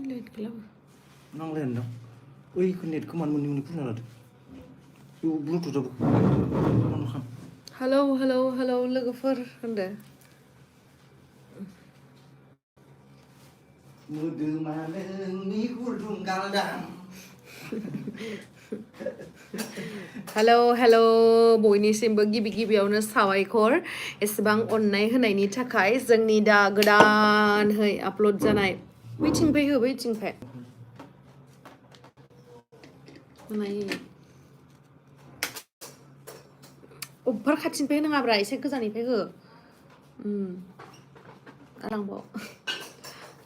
เล่นกันแล้ว นั่งเล่นเนาะอุ้ยคุณเน็ตก็มันนี่พูดอะไรดูบลูทูธอ่ะนั่นครับ Hello logofer anda มือดื้อมาเล่นนี่กูรุ่งกาลดัง Hello बयनिसिमबो गिबियावनो साबायखर एसेबां अननाय होनायनि थाखाय जोंनि दा गोदानहै आपल'ड जानाय बैथिंफाय अबफोर खाथिनिफ्राय नङाब्रा एसे गोजाननिफ्राय हो आरांबाव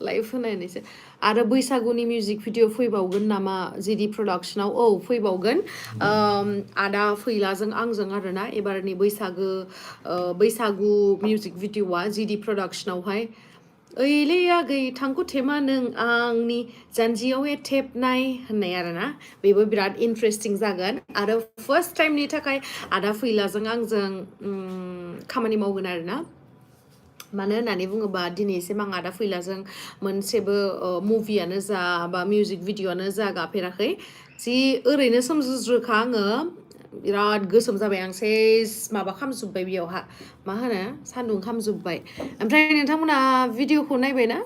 लाइभ होनायनोसै आरो बैसागुनि मिउजिक भिडिअ फैबावगोन नामा जिडि प्रडाक्शनाव औ फैबावगोन आदा फैलाजों आंजों आरोना एबारनि बैसागु मिउजिक भिडिअआ जिडि प्रडाक्शनावहाय ओइलै आगै थांखु थेमा नों आंनि जानजियाव थेबनाय होननाय आरोना बेबो बिराद इन्ट्रेस्टिं जागोन आरो फार्स्ट टाइमनि थाखाय आदा फैलाजों आंजों खामानि मावगोन आरोना मानो होननानै बुङोबा दिनैसिम आं आदा फैलाजों मोनसेबो मुभियानो जा बा मिउजिक भिडिअआनो जा गाफेराखै जि ओरैनो सोमज्रोज्रोखा आङो बिराद गोसोम जाबाय आं सेस माबा खामजोब्बाय बेयावहा मा होनो सान्दुं खामजोब्बाय ओमफ्राय नोंथांमोना भिडिअखौ नायबायना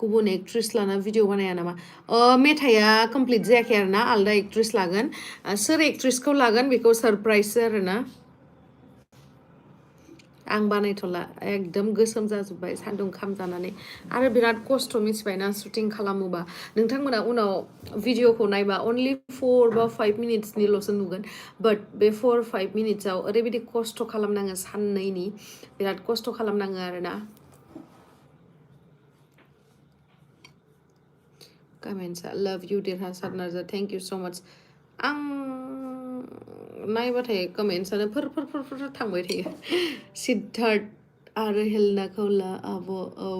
गुबुन एक्ट्रेस लाना भिडिअ बानाया नामा मेथाइआ कमप्लिट जायाखै आरोना आलदा एक्ट्रेस लागोन सोर एक्ट्रेसखौ लागोन बेखौ सरप्राइज आरोना आं बानायथ'ला एकदम गोसोम जाजोब्बाय सान्दुं खामजानानै आरो बिराद खस्थ' मिथिबायना शुटिं खालामोबा नोंथांमोना उनाव भिडिअखौ नायबा अनलि 4 बा 5 मिनिट्सनिल'सो नुगोन बाट बे 4-5 मिनिट्सआव ओरैबायदि खस्थ' खालामनाङो साननैनि बिराद खस्थ' खालामनाङो आरोना कमेन्ट्सआ लाभ इउ देरहासार नार्जार थेंक इउ सो माच आं नायबाथाय कमेन्ट्सआनो फोर थांबाय थायो सिद्धार्थ आरो हेलनाखौ ला आब' औ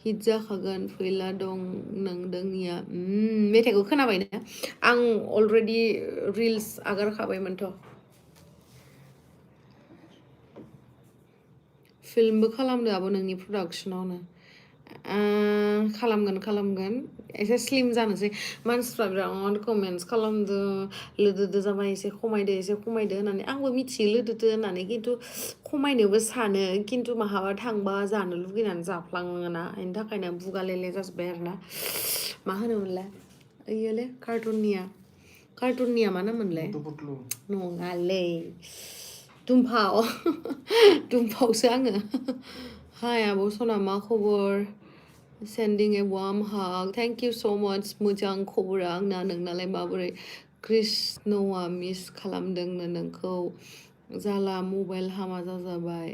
हिट जाखागोन फैला दं नोंदोंनिया मेथाइखौ खोनाबायना आं अलरेडि रिल्स आगारखाबायमोनथ' फिल्मबो खालामदो आब' नोंनि प्रडाक्शनावनो खालामगोन एसे स्लिम जानोसै मानसिफ्रा बिराद कमेन्ट्स खालामदो लोदोदो जाबाय एसे खमायदो होननानै आंबो मिथियो लोदोदो होननानै खिन्थु खमायनोबो सानो खिन्थु माहाबा थांबा जानो लुगैनानै जाफ्लाङोना बेनि थाखायनो बुगालेले जाजोब्बाय आरोना मा होनोमोनलाय ओइयोले कार्टुननिया मा नाममोनलाय नङालै दुमफावसो आङो हाय आब' सना मा खबर sending a warm hug thank you so much मोजां खबरा आंना नोंनालाय माबोरै कृष्णआ मिस खालामदोंनो नोंखौ जाला मबाइल हामा जाजाबाय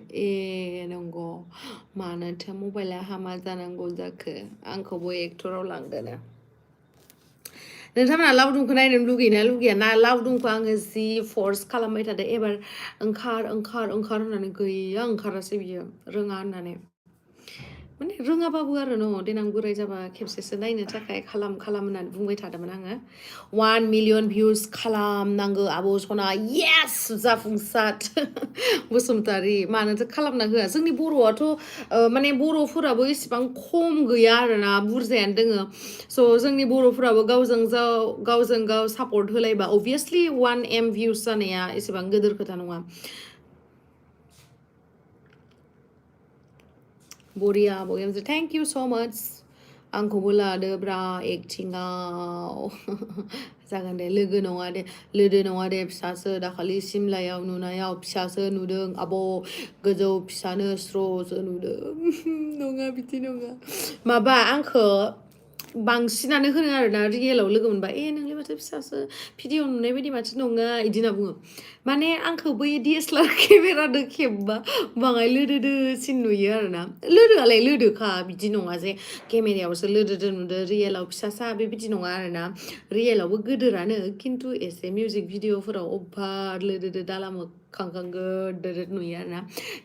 नंगौ मानोथो मबाइला हामा जानांगौ जाखो आंखौबो एक्टराव लांदोनो नोंथांमोना लावदुमखौ नायनो लुगैयोना लुगैया ना लावदुमखौ आङो जि फर्स खालामबाय थादों एबार ओंखार होननानै गैया ओंखारासै बियो रोङा होननानै माने रोङाबाबो आरो देनां बोराय जाबा खेबसेसो नायनो थाखाय खालाम होननानै बुंबाय थादोंमोन आङो 1 मिलियन भिउस खालामनांगौ आब' सना येस जाफुंसार बसुमतारी मानोथो खालामना होआ जोंनि बर'आथ' माने बर'फोराबो इसिबां खम गैया आरोना बुरजायानो दोङो स' जोंनि बर'फोराबो गावजों गाव सापर्ट होलायबा अबभियासलि 1M भिउस जानाया एसेबां गिदिर खोथा नङा बरिया बयमजो थेंक इउ सो माच आंखौबो लादो ब्रा एक्टिंआव जागोन दे लोदो नङा दे फिसासो दाखालि सिमलायाव नुनायाव फिसासो नुदों आब' गोजौ फिसानो स्र'सो नुदों नङा बिदि नङा माबा आंखौ बांसिनानो होनो आरोना रियेलाव लोगो मोनबा नोंलाय माथो फिसासो भिडिअ नुनाय बायदि माथो नङा इदि होनना बुङो माने आंखौ बै DSLR केमेराजों खेबबा बाङाय लोदोदोसिन नुयो आरोना लोदोआलाय लोदोखा बिदि नङा जे केमेरायावसो लोदोदो नुदो रियेलाव फिसासा बेबायदि नङा आरोना रियेलावबो गोदोरानो खिन्थु एसे मिउजिक भिडिअफोराव अभार लोदोदो दाला मोखां गोदोर नुयो आरोना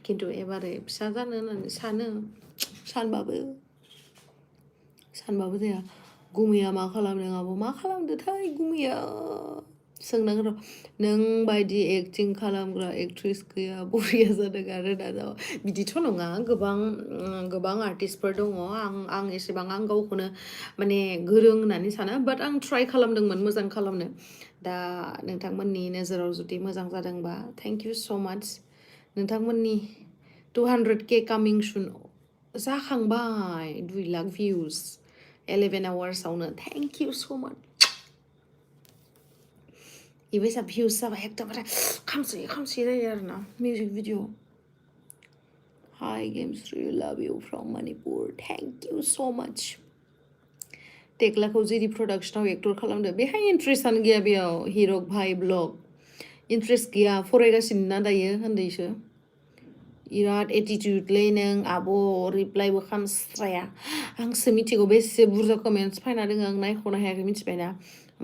खिन्थु एबारै फिसा जानो होननानै सानबाबो जाया गुमैया मा खालामदों आब' मा खालामदोंथाय गुमैया सोंनांगौ र' नों बायदि एक्टिं खालामग्रा एक्ट्रेस गैया बरिया जादों आरो दा बिदिथ' नङा गोबां आर्टिस्टफोर दङ आं एसेबां आं गावखौनो माने गोरों होननानै साना बाट आं ट्राइ खालामदोंमोन मोजां खालामनो दा नोंथांमोननि नोजोराव जुदि मोजां जादोंबा थेंक इउ स' माच नोंथांमोननि 200K कामिं सुन जाखांबाय 2 लाख भिउस 11 आवार्सआवनो थेंक इउ स' माच इबायसा भिउस जाबा एकदमबारे खामसै जायो आरोना music video Hi Gamesri, love you from Manipur. Thank you so much. टेक्लाखौ जेदि प्रडाक्शनाव एक्टर खालामदो बेहाय इन्ट्रेस्टआनो गैया बेयाव हिरक भाइ ब्लग इन्ट्रेस्ट गैया फरायगासिनो ना दायो उन्दैसो इराद एटिटिउडलै नों आब' रिप्लाइबो खालामस्राया आंसो मिथिगौ बेसे बुरजा कमेन्टस फैना दोङो आं नायख'नो हायाखै मिथिबायना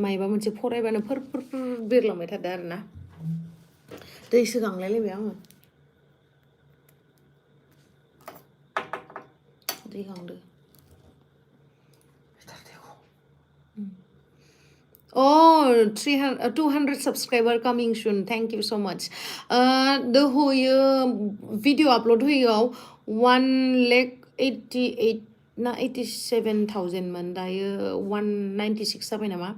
मायबा मोनसे फरायबानो फोर बेरलांबाय थादो आरोना दैसो गांलायलायबाय आङो दै गांदो Oh, 200 subscriber coming soon. Thank you so much. The whole video upload huyo 1,88,000 na 87,000 man dayo 196 sabay nama.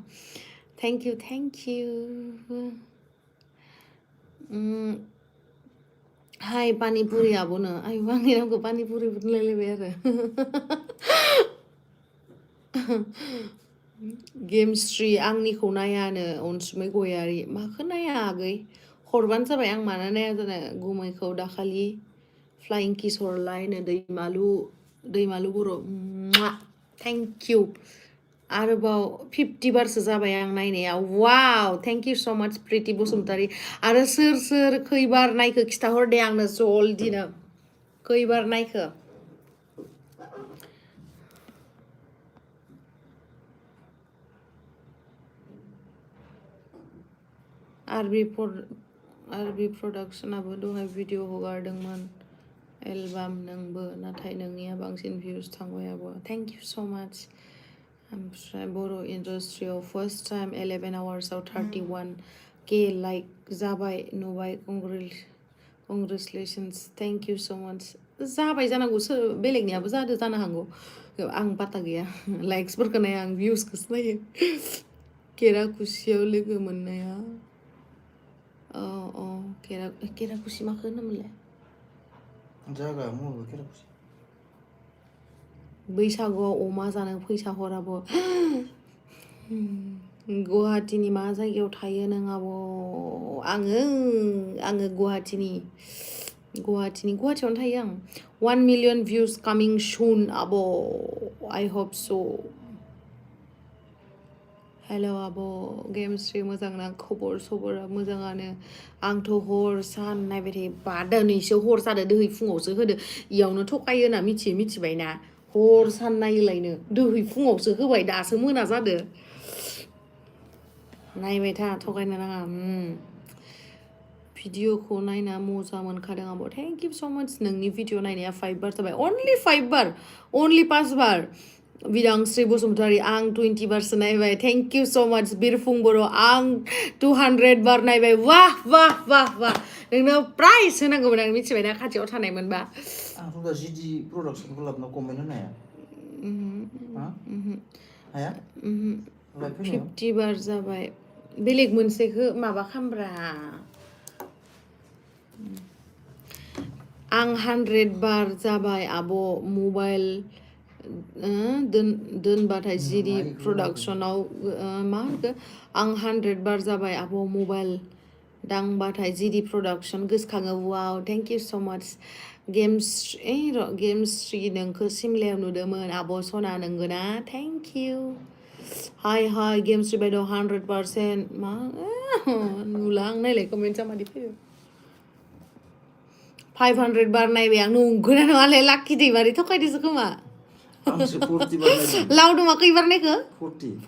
Thank you. Hi pani puri abo na. Ay bangin ako pani puri bunlele गेमस्ट्रि आंनिखौ नायानो अनसुमै गयारि माखौ नाया आगै हरबानो जाबाय आं मानो नाया जानो गुमैखौ दाखालि फ्लाइं किस हरलायनो दैमालु बर' थेंक इउ आरोबाव 50 बारसो जाबाय आं नायनाया वाव थेंक इउ स' माच प्रिति बसुमतारी आरो सोर खैबार नायखो खिथाहर दे आंनो जल्दिनो खैबार नायखो आरबि प्रडाक्शनाबो दहाय भिडिअ हगारदोंमोन एलबाम नोंबो नाथाय नोंनिया बांसिन भिउस थांबाय आब' थेंक इउ स' माच ओमफ्राय बर' इन्डास्ट्रियाव फार्स्ट टाइम 11 आवार्सआव 31K लाइक जाबाय नुबाय कंग्रेचुलेसन्स थेंक इउ स' माच जाबाय जानांगौ बेलेगनियाबो जानो हागौ आं पाता गैया लाइक्सफोरखौ नाया आं भिउसखौसो नायो केराकुसियाव लोगो मोननाया केराकुसि माखो होनोमोनलाय जागा मबे केराकुसि बैसागुआव अमा जानो फैसा हराबो गुवाहाटीनि मा जायगायाव थायो नों आब' आङो गुवाहाटीयावनो थायो आं 1 million views coming soon आब' I hope so हेलो आब' गेमस्रि मोजां ना खबर सबरा मोजाङानो आंथ' हर सान नायबाय थायो दिनैसो हर जादो दोहै फुङावसो होदो इयावनो थगायो होनना मिथिबायना हर सान नायलायनो दोहै फुङावसो होबाय दासो मोना जादो नायबाय था थगायनो नाङा भिडिअखौ नायना मोजां मोनखादों आब' थेंक इउ स' माच नोंनि भिडिअ नायनाया 5 बार जाबाय अनलि 5 बार अनलि 5 बार बिदांस्रि बसुमतारी आं 20 बारसो नायबाय थेंक इउ स' माच बिरफुं बर' आं 200 बार नायबाय वाह नोंनो प्राइज होनांगौमोन आं मिथिबायना खाथियाव थानायमोनबा आंथ' दा जिदि प्रडाक्शनखौ लाबोना कमेन्ट होनो हाया 50 बार जाबाय बेलेग मोनसेखौ माबा खामब्रा आं 100 बार जाबाय आब' मबाइल दोनबाथाय जिदि प्रडाक्शनाव मा होनखो आं 100 बार जाबाय आब' मबाइल दांबाथाय जिदि प्रडाक्शन गोसोखाङो वाव थेंक इउ स' माच गेमस्ट्रि नोंखौ सिमलायाव नुदोंमोन आब' सना नोंगोना थेंक इउ हाय गेमस्ट्रि बायद' 100% मा नुला आं नायलाय कमेन्टआ मादि फैयो 500 बार नायबाय आं नंगौना नङालै लाखि दैमारि थगायदोसो खोमा लावदुमा खैबार नायखो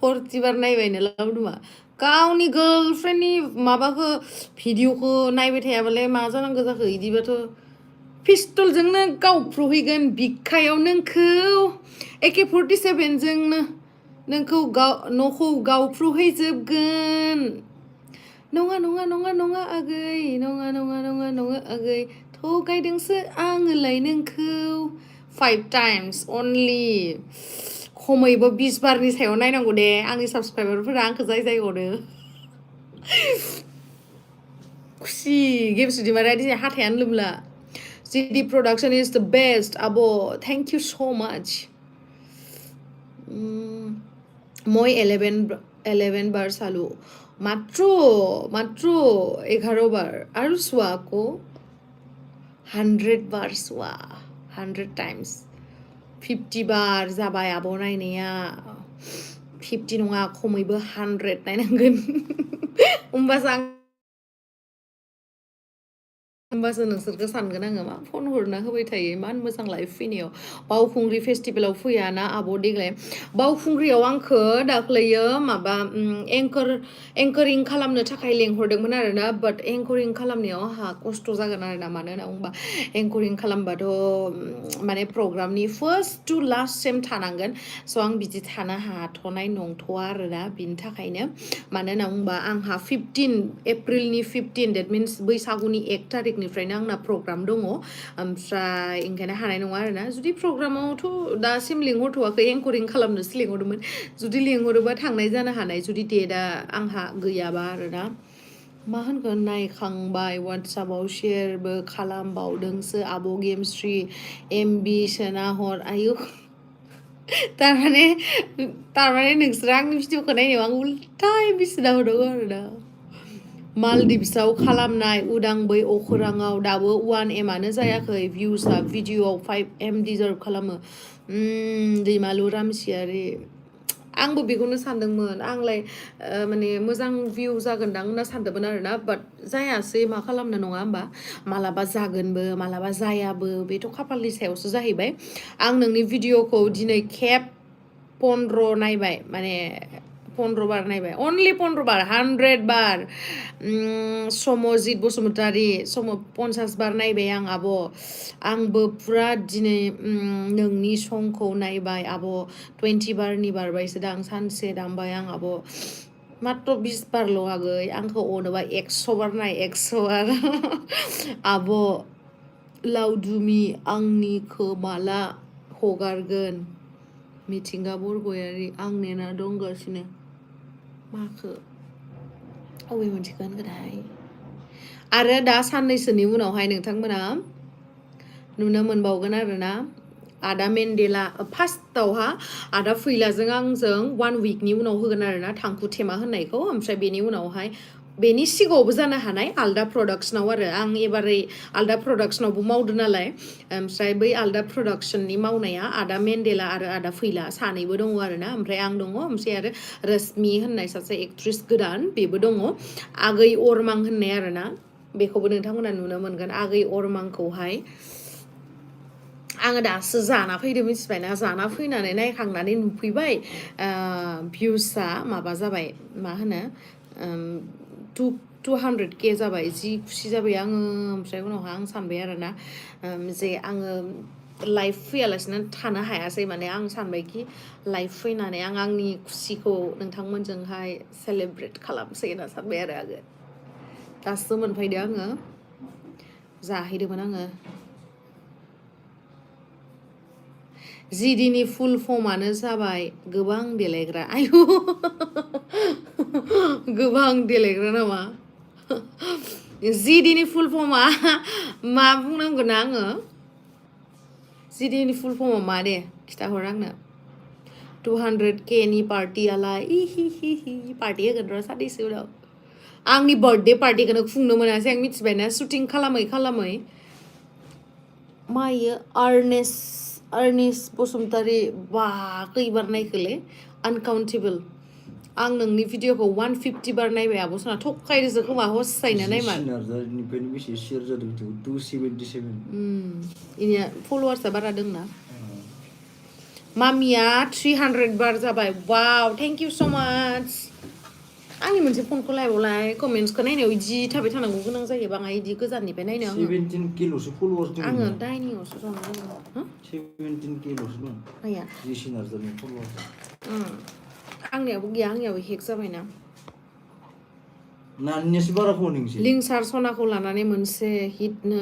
40 बार नायबायनो लावदुमा गावनि गार्लफ्रेन्डनि माबाखौ भिडिअखौ नायबाय थायाबालाय मा जानांगौ जाखो इदिबाथ' पिस्तलजोंनो गावफ्रुहैगोन बिखायाव नोंखौ AK-47 जोंनो नोंखौ न'खौ गावफ्रुहैजोबगोन नङा नङा नङा नङा आगै नङा नङा नङा नङा आगै थगायदोंसो आङोलाय नोंखौ 5 times only खमैबो 20 बारनि सायाव नायनांगौ दे आंनि साबसक्राइबारफोरा आंखौ जाय जाय अनो खुसि गेम सुदिमारा दिनै हाथायानो लोमला GD production is the best abo thank you so much মই 11 বাৰ চালো মাত্ৰ 11 বাৰ আৰু চোৱা আকৌ 100 বাৰ চোৱা 100 times 50 बार जाबाय आब' नायनाया 50 नङा खमैबो 100 नायनांगोन होमबासो आं होमबासो नोंसोरखौ सानगोन आङो मा फन हरना होबाय थायो इमान मोजां लाइफ फैनायाव बावखुंग्रि फेस्टिभेलाव फैयाना आब' देग्लाय बावखुंग्रियाव आंखौ दाख्लैयो माबा एंकरिं खालामनो थाखाय लेंहरदोंमोन आरोना बाट एंकरिं खालामनायाव आंहा खस्थ' जागोन आरोना मानो होनना बुंबा एंकरिं खालामबाथ' माने प्रग्रामनि फार्स्ट टु लास्ट सेम थानांगोन स' आं बिदि थानो हाथ'नाय नंथ'आ आरोना बिनि थाखायनो मानो होनना बुंबा आंहा 15 एप्रिलनि 15 देट मिन्स बैसागुनि 1 तारिखनिफ्रायनो आंना प्रग्राम दङ ओमफ्राय ओंखायनो हानाय नङा आरोना जुदि प्रग्रामावथ' दासिम लिंहरथ'वाखै एंकरिं खालामनोसो लिंहरदोंमोन जुदि लिंहरोबा थांनाय जानो हानाय जुदि डेटआ आंहा गैयाबा आरोना मा होनगोन नायखांबाय वाट्सएपआव शेयारबो खालामबावदोंसो आब' गेमस्रि MB सोना हर आयु तारमाने नोंसोर आंनि भिडिअखौ नायनायाव आं उल्था MB सोना हरदों आरोना मालदिभ्सआव खालामनाय उदां बै अखोराङाव दाबो 1M आनो जायाखै भिउसआ भिडिअआव 5M डिजार्भ खालामो दैमालु रामसियारि आंबो बेखौनो सानदोंमोन आंलाय माने मोजां भिउ जागोनदां होनना सानदोंमोन आरोना बाट जायासै मा खालामनो नङा होमबा मालाबा जागोनबो मालाबा जायाबो बेथ' खाफालनि सायावसो जाहैबाय आं नोंनि भिडिअखौ दिनै खेब 15 नायबाय माने 15 बार नायबाय अनलि 15 बार 100 बार समजित बसुमतारी 50 बार नायबाय आं आब' आंबो पुरा दिनै नोंनि संखौ नायबाय आब' 20 बारनि बारबायसो दां सानसे दामबाय आं आब' मात्र 20 बारल' आगै आंखौ अनोबा 100 बार नाय 100 बार आब' लावदुमि आंनिखौ माला हगारगोन मिथिंगा बरगयारि आं नेना दंगासिनो माखो अबे मोनसेखौ होनगोनहाय आरो दा साननैसोनि उनावहाय नोंथांमोना नुनो मोनबावगोन आरोना आदा मेन्डेला फार्स्टआवहा आदा फैलाजों आंजों 1 उइकनि उनाव होगोन आरोना थांखु थेमा होननायखौ ओमफ्राय बेनि उनावहाय बेनि सिगाङावबो जानो हानाय आलदा प्रडाक्सनाव आरो आं एबारै आलदा प्रडाक्सनावबो मावदों नालाय ओमफ्राय बै आलदा प्रडाक्सननि मावनाया आदा मेन्डेला आरो आदा फैला सानैबो दङ आरोना ओमफ्राय आं दङ ओमफ्राय आरो रश्मि होननाय सासे एक्ट्रेस गोदान बेबो दङ आगै अरमां होननाय आरोना बेखौबो नोंथांमोना नुनो मोनगोन आगै अरमांखौहाय आङो दासो जाना फैदों मिथिबायना जाना फैनानै नायखांनानै नुफैबाय भिउसआ माबा जाबाय मा होनो 200K जाबाय जि खुसि जाबाय आङो ओमफ्राय उनावहाय आं सानबाय आरोना जे आङो लाइफ फैयालासिनो थानो हायासै माने आं सानबायखि लाइफ फैनानै आं आंनि खुसिखौ नोंथांमोनजोंहाय सेलेब्रेट खालामसै होनना सानबाय आरो आङो दासो मोनफैदो आङो जाहैदोंमोन आङो जिडिनि फुल फर्मानो जाबाय गोबां देलायग्रा आयु गोबां देलायग्रा नामा जिडिनि फुल फर्मा मा बुंनांगौ ना आङो जिडिनि फुल फर्मा मा दे खिथाहर आंनो 200K नि पार्टियालाय पार्टि होगोन र' साननैसो उनाव आंनि बार्थडे पार्टिखौनो खुंनो मोनासै आं मिथिबायना शुटिं खालामै मायो आर्नेस बसुमतारी बा खैबार नायखोलै आनकाउन्टेबल आं नोंनि भिडिअखौ 150 बार नायबाय आब' सना थखायदोसो खोमा हसायैनो नायमा बेसे शेयार जादों 277 इनिया फलोवार्सआ बारा दंना मामिया 300 बार जाबाय वाव थेंक इउ स' माच आंनि मोनसे फनखौ लायबावलाय कमेन्ट्सखौ नायनायाव इदि थाबाय थानांगौ गोनां जायो बाङाय इदि गोजाननिफ्राय नायनो आङो 17K ल'सो फलोवार्स दं आङो डाइनिंआवसो संनो दङ 17K ल'सो दं आया जिसिन हाजारनि फलोवार्स आंनियाबो गैया आंनियाबो हेक जाबायना नानियासो बारा खोमा नोंसो लिंसार सनाखौ लानानै मोनसे हिटनो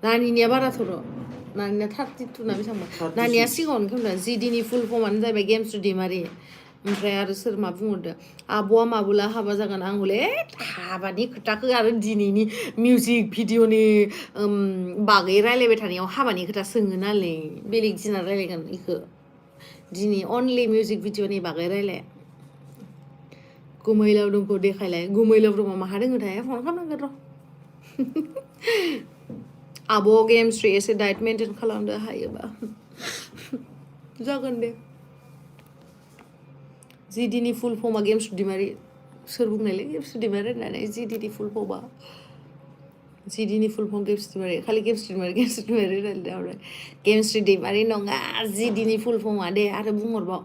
नानिनिया बाराथ'र' नानिया 32 ना बेसेबांबा 36 नानिया सिगाङावनो खोन्था जिडिनि फुल फर्मानो जाहैबाय गेमस्रि दैमारि ओमफ्राय आरो सोर मा बुंहरदो आब'आ माबोला हाबा जागोन आं हले हाबानि खोथाखौ आरो दिनैनि मिउजिक भिडिअनि बागै रायलायबाय थानायाव हाबानि खोथा सोङो नालाय बेलेग दिना रायलायगोन इखो दिनै अनलि मिउजिक भिडिअनि बागै रायलाय गुमै लावदुमखौ देखायलाय गुमै लावदुमा माहा दोङोथाय फन खालामनांगोन र' आब' गेमस्रि एसे डाइट मेनटेन खालामदो हायोबा जागोन दे जिडिनि फुल फर्मा गेमस्रि दैमारि सोर बुंनायलै गेमस्रि दैमारि होननानै जिडिनि फुल फर्मा जिडिनि फुल फर्म गेमस्रि दैमारि खालि गेमस्रि दैमारि होननानै ओमफ्राय गेमस्रि दैमारि नङा जिडिनि फुल फर्मा दे आरो बुंहरबाव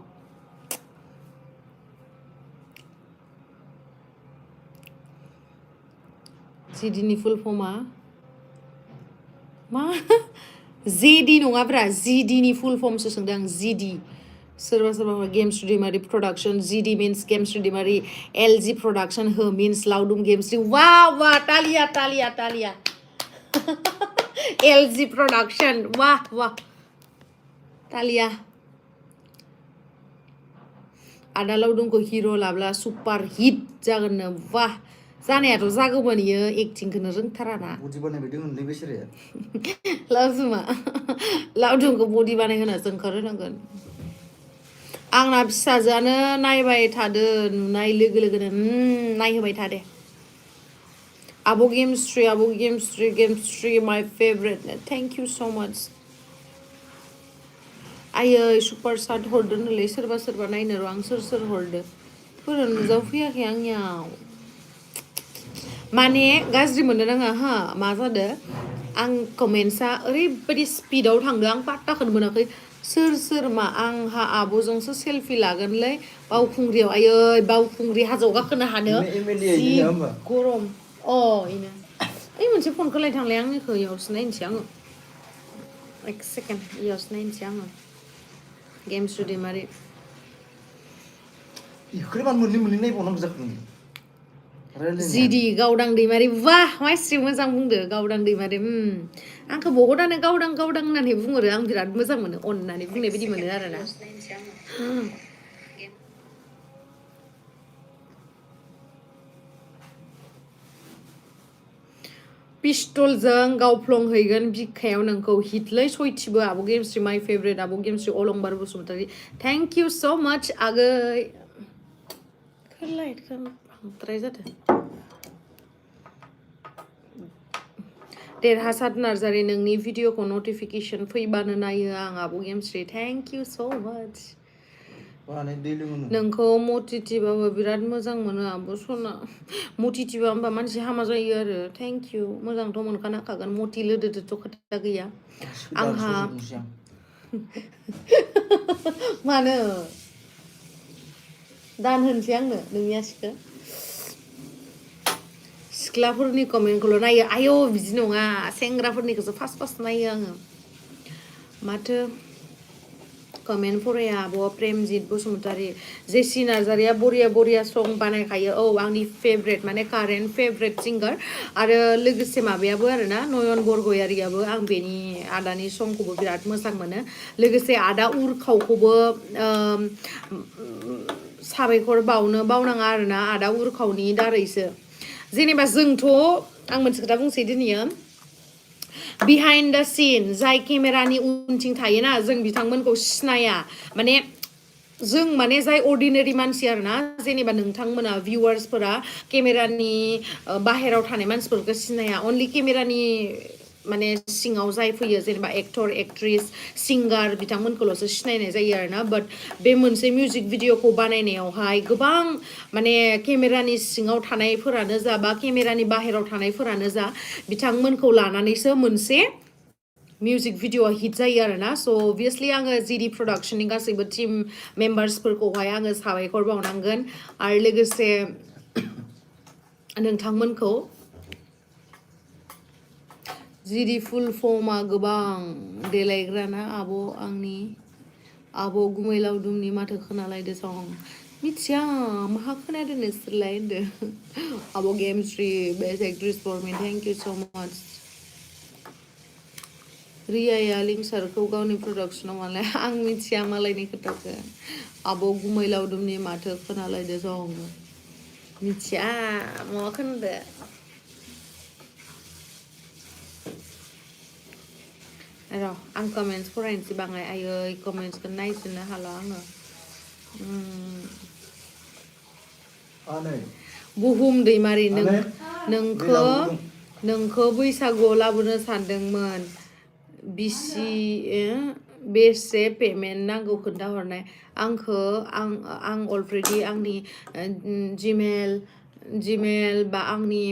जिडिनि फुल फर्मा मा जेडि नङाब्रा जिडिनि फुल फर्मसो सोंदों आं जिडि सोरबा सोरबा गेमस्रि दैमारि प्रडाक्शन जिडि मिन्स गेमस्रि दैमारि एलजि प्रडाक्शन हो मिन्स लावदुम गेमस्रि वाह तालिया तालिया तालिया एलजि प्रडाक्शन वाह तालिया आदा लावदुमखौ हिर' लाब्ला सुपार हिट जागोननो वाह जानायाथ' जागौमोन इयो एक्टिंखौनो रोंथाराना बडि बानायबाय दोङोलै बेसोरो लावदुमखौ बडि बानायहोनो जोंखारहोनांगोन आंना फिसाजोआनो नायबाय थादो नुनाय लोगो लोगोनो नायहोबाय थादे आब' गेमस्ट्रि माय फेभरेट थेंक इउ सो माच आयै सुपार साट हरदोनोलै सोरबा नायनो र' आं सोर हरदो फोर नुजाफैयाखै आंनियाव माने गाज्रि मोननो नाङा हा मा जादो आं कमेन्ट्सआ ओरैबायदि स्पिडआव थांदों आं पात्ताखौनो मोनाखै सोर मा आंहा आब'जोंसो सेल्फि लागोनलै बावखुंग्रियाव आयै बावखुंग्रि हाजोआव गाखोनो हानो जि गरम इनो ओइ मोनसे फनखौ लायथांलाय आंनिखौ इयावसो नायनोसै आङो एक सेकेन्ड इयावसो नायनोसै आङो गेमस्रि दैमारि इखौलाय मानो मोननै नायबावनांगौ जाखो नों जिडि गावदां दैमारि वाह मानसि मोजां बुंदो गावदां दैमारि आंखौ बहुतानो गावदां होननानै बुंहरो आं बिराद मोजां मोनो अननानै बुंनाय बायदि मोनो आरोना पिस्टलजों गावफ्लंहैगोन बिखायाव नोंखौ हिटलै सयथिबो आब' गेमस्रि माय फेभरेट आब' गेमस्रि अलंबार बसुमतारी थेंक इउ सो माच आगै लाइटखौ बांद्राय जादों देरहासाद नार्जारि नोंनि भिडिअखौ नटिफिकेसन फैबानो नायो आं आब' गेमस्रि थेंक इउ सो माच नोंखौ मटिटिबाबो बिराद मोजां मोनो आब' सना मटिटिबा होमबा मानसि हामा जायो आरो थेंक इउ मोजांथ' मोनखानांखागोन मटि लोदोदोथ' खोथा गैया आंहा मानो दान होनसै आंनो नोंनि आसिखौ सिख्लाफोरनि कमेन्टखौल' नायो आयौ बिदि नङा सेंग्राफोरनिखौसो फार्स्ट नायो आङो माथो कमेन्ट फराया आब' प्रेमजित बसुमतारी जेसि नार्जारिया बरिया सं बानायखायो आंनि फेभरेट माने कारेन्ट फेभरेट सिंगार आरो लोगोसे माबायाबो आरोना नयन बरगयारियाबो आं बेनि आदानि संखौबो बिराद मोजां मोनो लोगोसे आदा उरखावखौबो साबायखर बावनाङा आरोना आदा उरखावनि दारैसो जेनेबा जोंथ' आं मोनसे खोथा बुंसै दिनैयो बिहाइन्ड द सिन जाय केमेरानि उनथिं थायोना जों बिथांमोनखौ सिनाया माने जों माने जाय अर्डिनारि मानसि आरोना जेनेबा नोंथांमोना भिउवार्सफोरा केमेरानि बाहेराव थानाय मानसिफोरखौ सिनाया अनलि केमेरानि माने सिङाव जाय फैयो जेनेबा एक्टर एक्ट्रिस सिंगार बिथांमोनखौल'सो सिनायनाय जायो आरोना बाट बे मोनसे मिउजिक भिडिअखौ बानायनायावहाय गोबां माने केमेरानि सिङाव थानायफोरानो जा बा केमेरानि बाहेराव थानायफोरानो जा बिथांमोनखौ लानानैसो मोनसे मिउजिक भिडिअआ हिट जायो आरोना स' अभियासलि आङो जिडि प्रडाक्शननि गासैबो टिम मेम्बार्सफोरखौहाय आङो साबायखर बावनांगोन आरो लोगोसे नोंथांमोनखौ जिडि फुल फर्मआ गोबां देलायग्राना आब' आंनि आब' गुमै लावदुमनि माथो खोनालायदो सं मिथिया माहा खोनादों नोंसोरलाय होनदो आब' गेमस्रि best actress for me thank you so much रियाया लिंसारखौ गावनि प्रडाक्सनाव मालाय आं मिथिया मालायनि खोथाखौ आब' गुमै लावदुमनि माथो खोनालायदो जं मिथिया मा खोनादो र' आं कमेन्ट्स फरायनोसै बाङाय आयै कमेन्ट्सखौ नायजोबनो हाला आङो बुहुम दैमारि नोंखौ बैसागुआव लाबोनो सानदोंमोन बेसे पेमेन्ट नांगौ खोन्थाहरनाय आं अलरेडि आंनि जिमेल बा आंनि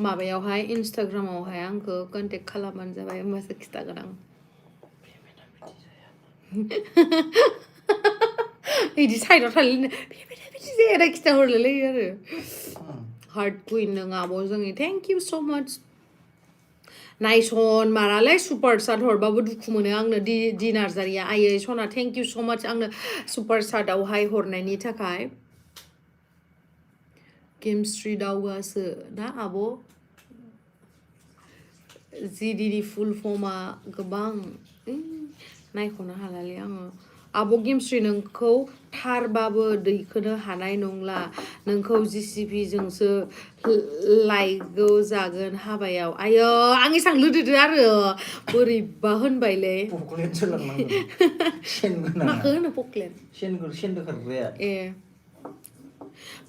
माबायावहाय इन्सटाग्रामावहाय आंखौ कन्टेक्ट खालामबानो जाबाय होमबासो खिथागोन आं बिदि साइडआव थालायनो बिदि जाया खिथाहरलायलायो आरो हार्ट कुइन नों आब' जोंनि थेंक इउ स' माच नायसन मारालाय सुपार चाट हरबाबो दुखु मोनो आंनो दि नार्जारिया आयै सना थेंक इउ स' माच आंनो सुपार चाटआवहाय हरनायनि थाखाय केमिस्ट्रि दावगासो ना आब' जिडिनि फुल फर्मा गोबां नायख'नो हालालै आङो आब' गेमस्रि नोंखौ थारबाबो दैखोनो हानाय नंला नोंखौ जिसिपिजोंसो लायगौ जागोन हाबायाव आयो आं एसां लोदोदो आरो बोरैबा होनबायलै माखो होनो पक्लेन ए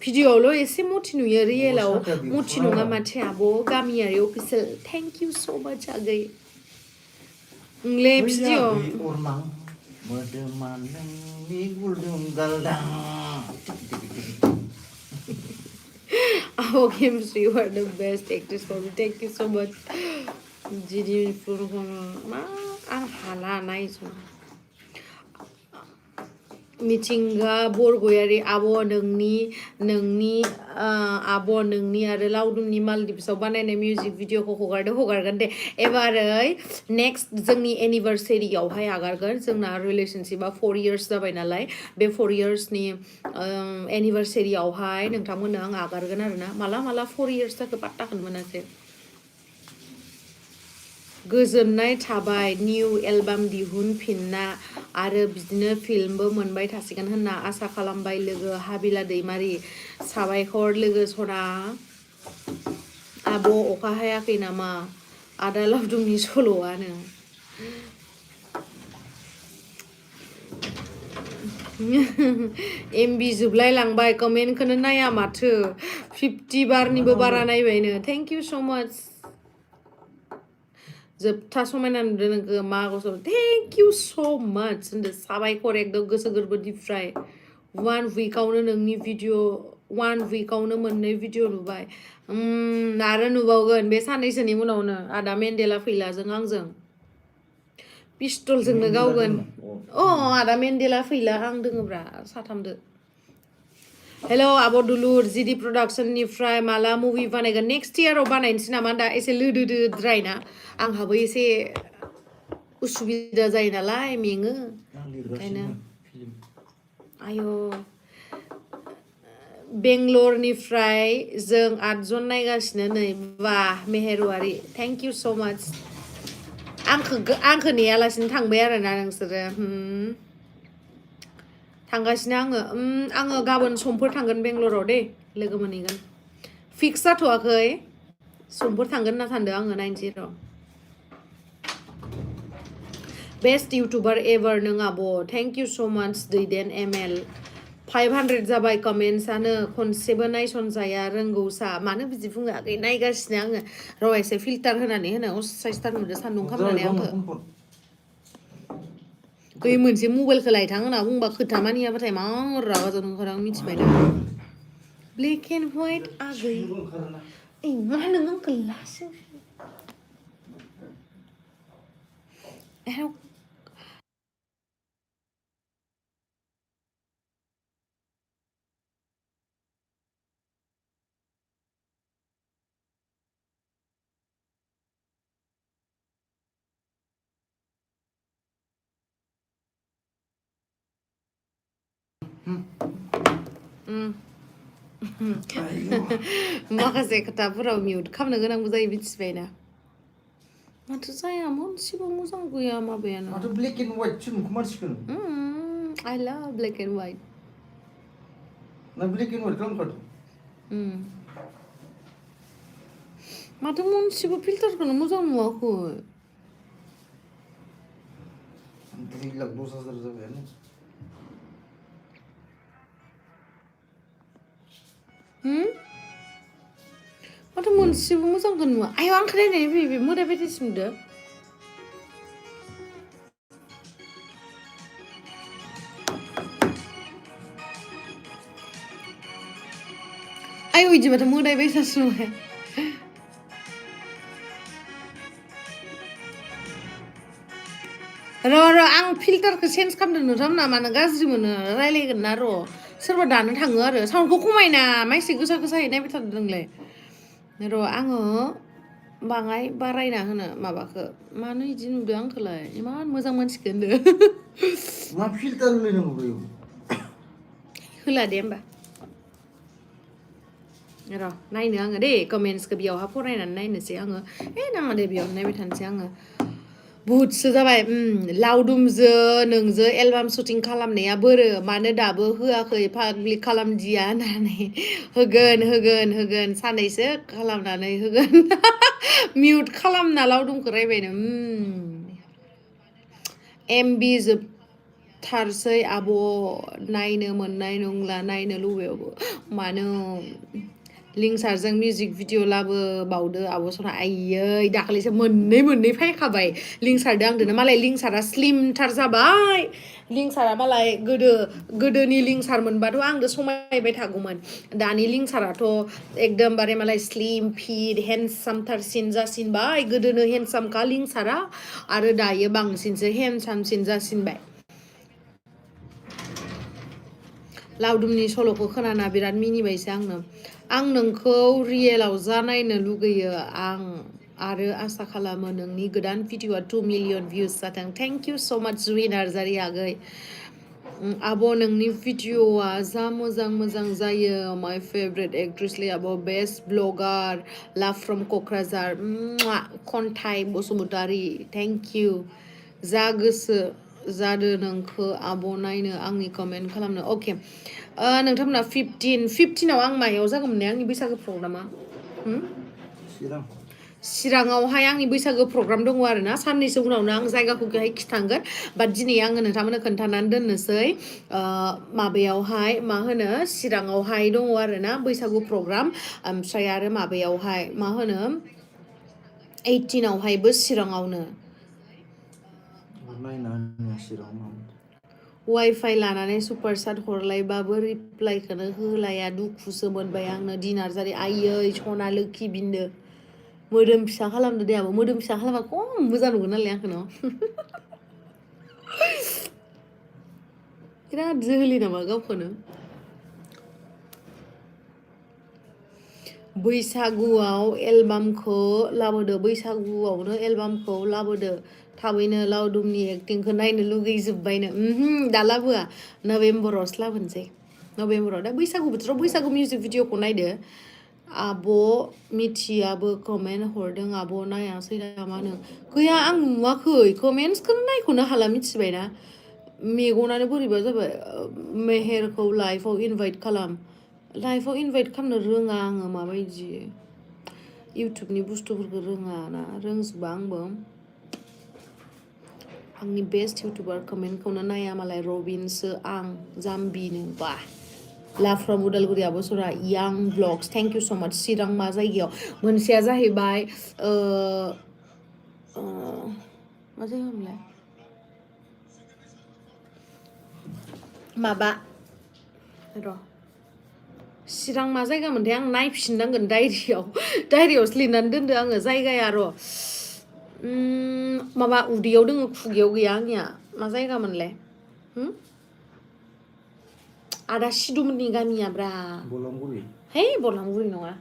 भिडिअ'आवल' एसे मथि नुयो रियेलाव मथि नङा माथो आब' गामियारि अफिसियेल थेंक इउ स' माच आगै video Oh, Kimsri, you are the best actress for me. Thank you so much. Jidi ma an hala nice. मिथिंगा बरगयारि आब' नोंनि आब' नोंनि आरो लावदुमनि मालदिप्सआव बानायनाय मिउजिक भिडिअखौ हगारगोन दे एबारै नेक्स्ट जोंनि एनिभार्सारियावहाय हगारगोन जोंना रिलेशनशिपआ 4 years जाबाय नालाय बे 4 yearsनि एनिभार्सारियावहाय नोंथांमोननो आं हगारगोन आरोना माला 4 years जाखो पात्ताखौनो मोनासै गोजोननाय थाबाय निउ एलबाम दिहुनफिनना आरो बिदिनो फिल्मबो मोनबाय थासिगोन होनना आसा खालामबाय लोगो हाबिला दैमारि साबायखर लोगो सना आब' अखा हायाखै नामा आदा लावदुमनि सल'आनो एमबि जोबलाय लांबाय कमेन्टखौनो नाया माथो 50 बारनिबो बारा नायबायनो थेंक इउ स' माच जोबथा समायना नुदों नोंखौ मा गसो थेंक इउ स' माच होनदो साबायखर एकदम गोसो गोरबोनिफ्राय 1 weekआवनो नोंनि भिडिअ 1 weekआवनो मोननै भिडिअ नुबाय आरो नुबावगोन बे साननैसोनि उनावनो आदा मेन्डेला फैलाजों आंजों पिस्टलजोंनो गावगोन आदा मेन्डेला फैला आं दोङोब्रा साथामदो हेल' आब' दुलुर जिडि प्रडाक्सननिफ्राय माला मुभि बानायगोन नेक्स्ट इयाराव बानायनोसै नामा दा एसे लोदोद्राय ना आंहाबो एसे उसुबिदा जायो नालाय मेङो ओंखायनो आयो बेंगलरनिफ्राय जों 8 जन नायगासिनो नै बा मेहेरुवारि थेंक इउ स' माच आंखौ नेयालासिनो थांबाय आरोना नोंसोरो थांगासिनो आङो गाबोन समफोर थांगोन बेंगलराव दे लोगो मोनहैगोन फिक्स जाथ'वाखै समफोर थांगोन होनना सानदों आङो नायनोसै र' बेस्ट इउटुबार एभार नों आब' थेंक इउ स' माच दैदेन एमएल 500 जाबाय कमेन्ट्सआनो खनसेबो नायसनजाया रोंगौसा मानो बिदि बुङो आगै नायगासिनो आङो र' एसे फिल्टार होनानै होनो असाइसथार नुदो सान्दुं खामनानै आंखौ बै मोनसे मबाइलखौ लायथां होनना बुंबा खोथा मानियाबाथाय मा रागा जोंनो ओंखारो आं मिथिबाय दा ब्लेक एन्ड व्हाइट आगै मा नों आंखौ लासो माखासे खोथाफोराव मिउट खालामनो गोनांबो जायो मिथिबायना माथो जाया मोनसेबो मोजां गैया माबायानो माथो ब्लेक एन्ड व्हाइट सो नुखो मानसिखौनो I love black and white ना ब्लेक एन्ड व्हाइट खालामखादों माथो मोनसेबो फिल्टारखौनो मोजां नुवाखै 3,10,000 जाबायानो माथो मोनसेबो मोजांखौ नुवा आयौ आंखौ नायनानै बे मोदाय बायदिसो नुदों आयौ बिदिबाथ' मोदाय बायसासो नुबाय र' आं फिल्टारखौ चेन्ज खालामदों नुथाम ना मानो गाज्रि मोनो रायलायगोन ना र' सोरबा दानो थाङो आरो साउन्डखौ खमायना माइसे गोसा गोसायै नायबाय थादों नोंलाय र' आङो बाङाय बारायना होनो माबाखौ मानो बिदि नुदों आंखौलाय इमान मोजां मानसिखौ होनदों मा फिल्टार होलायनांगौ बेयाव होला दे होमबा र' नायनो आङो दे कमेन्ट्सखौ बेयावहा फरायनानै नायनोसै आङो नाङा दे बेयावनो नायबाय थानोसै आङो बुहुदसो जाबाय लावदुमजो नोंजो एलबाम शुटिं खालामनाया बोरो मानो दाबो होआखै पाब्लिक खालामदिया होननानै होगोन सानैसो खालामनानै होगोन मिउट खालामना लावदुमखौ रायबायनो MB जोबथारसै आब' नायनो मोननाय नंला नायनो लुबैबाबो मानो लिंसारजों मिउजिक भिडिअ लाबोबावदो आब' सना आयै दाखालिसो मोननै फायखाबाय लिंसारदो आंदोनो मालाय लिंसारा स्लिमथार जाबाय लिंसारा मालाय गोदोनि लिंसार मोनबाथ' आंदो समायबाय थागौमोन दानि लिंसाराथ' एकदमबारे मालाय स्लिम फिट हेन्डसामथारसिन जासिनबाय गोदोनो हेन्डसामखा लिंसारा आरो दायो बांसिनसो हेन्डसामसिन जासिनबाय लावदुमनि सल'खौ खोनाना बिराद मिनिबायसो आं नोंखौ रियेलाव जा नायनो लुगैयो आं आरो आसा खालामो नोंनि गोदान भिडिअआ 2 मिलियन भिउस जाथों थेंक इउ सो माच जुहि नार्जारि आगै आब' नोंनि भिडिअआ जा मोजां जायो माय फेभरेट एक्ट्रेसलै आब' बेस्ट ब्लगार लाभ फ्रम क'क्राझार खन्थाइ बसुमतारी थेंक इउ जा गोसो जादो नोंखौ आब' नायनो आंनि कमेन्ट खालामनो अके नोंथांमोना 15आव आं मायाव जागौमोन ने आंनि बैसागो प्रग्रामा चिराङावहाय आंनि बैसागो प्रग्राम दङ आरो ना साननैसो उनावनो आं जायगाखौहाय खिथांगोन बाट दिनै आङो नोंथांमोननो खोन्थानानै दोननोसै माबायावहाय मा होनो चिराङावहाय दङ आरो ना बैसागु प्रग्राम ओमफ्राय आरो माबायावहाय मा होनो 18आवहायबो चिराङावनो वाइफाइ लानानै सुपारचाट हरलायबाबो रिप्लाइखौनो होलाया दुखुसो मोनबाय आंनो दिनारजारि आयै सना लोखि बिन्दो मोदोम फिसा खालामदो दे आब' मोदोम फिसा खालामबा खम मोजां नुगोन नालाय आंखौ न' बिराद जोहोलि नामा गावखौनो बैसागुआव एलबामखौ लाबोदो थाबैनो लावदुमनि एक्टिंखौ नायनो लुगैजोब्बायनो दा लाबोआ नभेम्बरावसो लाबोनोसै नभेम्बराव दा बैसागु बोथोराव बैसागु मिउजिक भिडिअखौ नायदो आब' मिथियाबो कमेन्ट हरदों आब' नायासै नामानो गैया आं नुवाखै कमेन्ट्सखौनो नायख'नो हाला मिथिबायना मेगनानो बोरैबा जाबाय मेहेरखौ लाइफआव इनभाइट खालाम लाइफआव इनभाइट खालामनो रोङा आङो माबायदि इउटुबनि बुस्थुफोरखौ रोङा ना रोंजोबा आंबो आंनि बेस्ट इउटुबार कमेन्टखौनो नाया मालाय रबिनसो आं जाम्बिनो बा लाभ फ्रम उदालगुरि आब' सरा यां ब्लग्स थेंक इउ स' माच चिरां मा जायगायाव मोनसेया जाहैबाय मा जायगामोनलाय माबा र' चिरां मा जायगामोनथाय आं नायफिननांगोन डायरियावसो लिरनानै दोनदो आङो जायगाया र' माबा उदैयाव दोङो खुगायाव गैया आंनिया मा जायगामोनलाय आदा सिदुमोननि गामिया ब्रा बलांगुरि है बलांगुरि नङा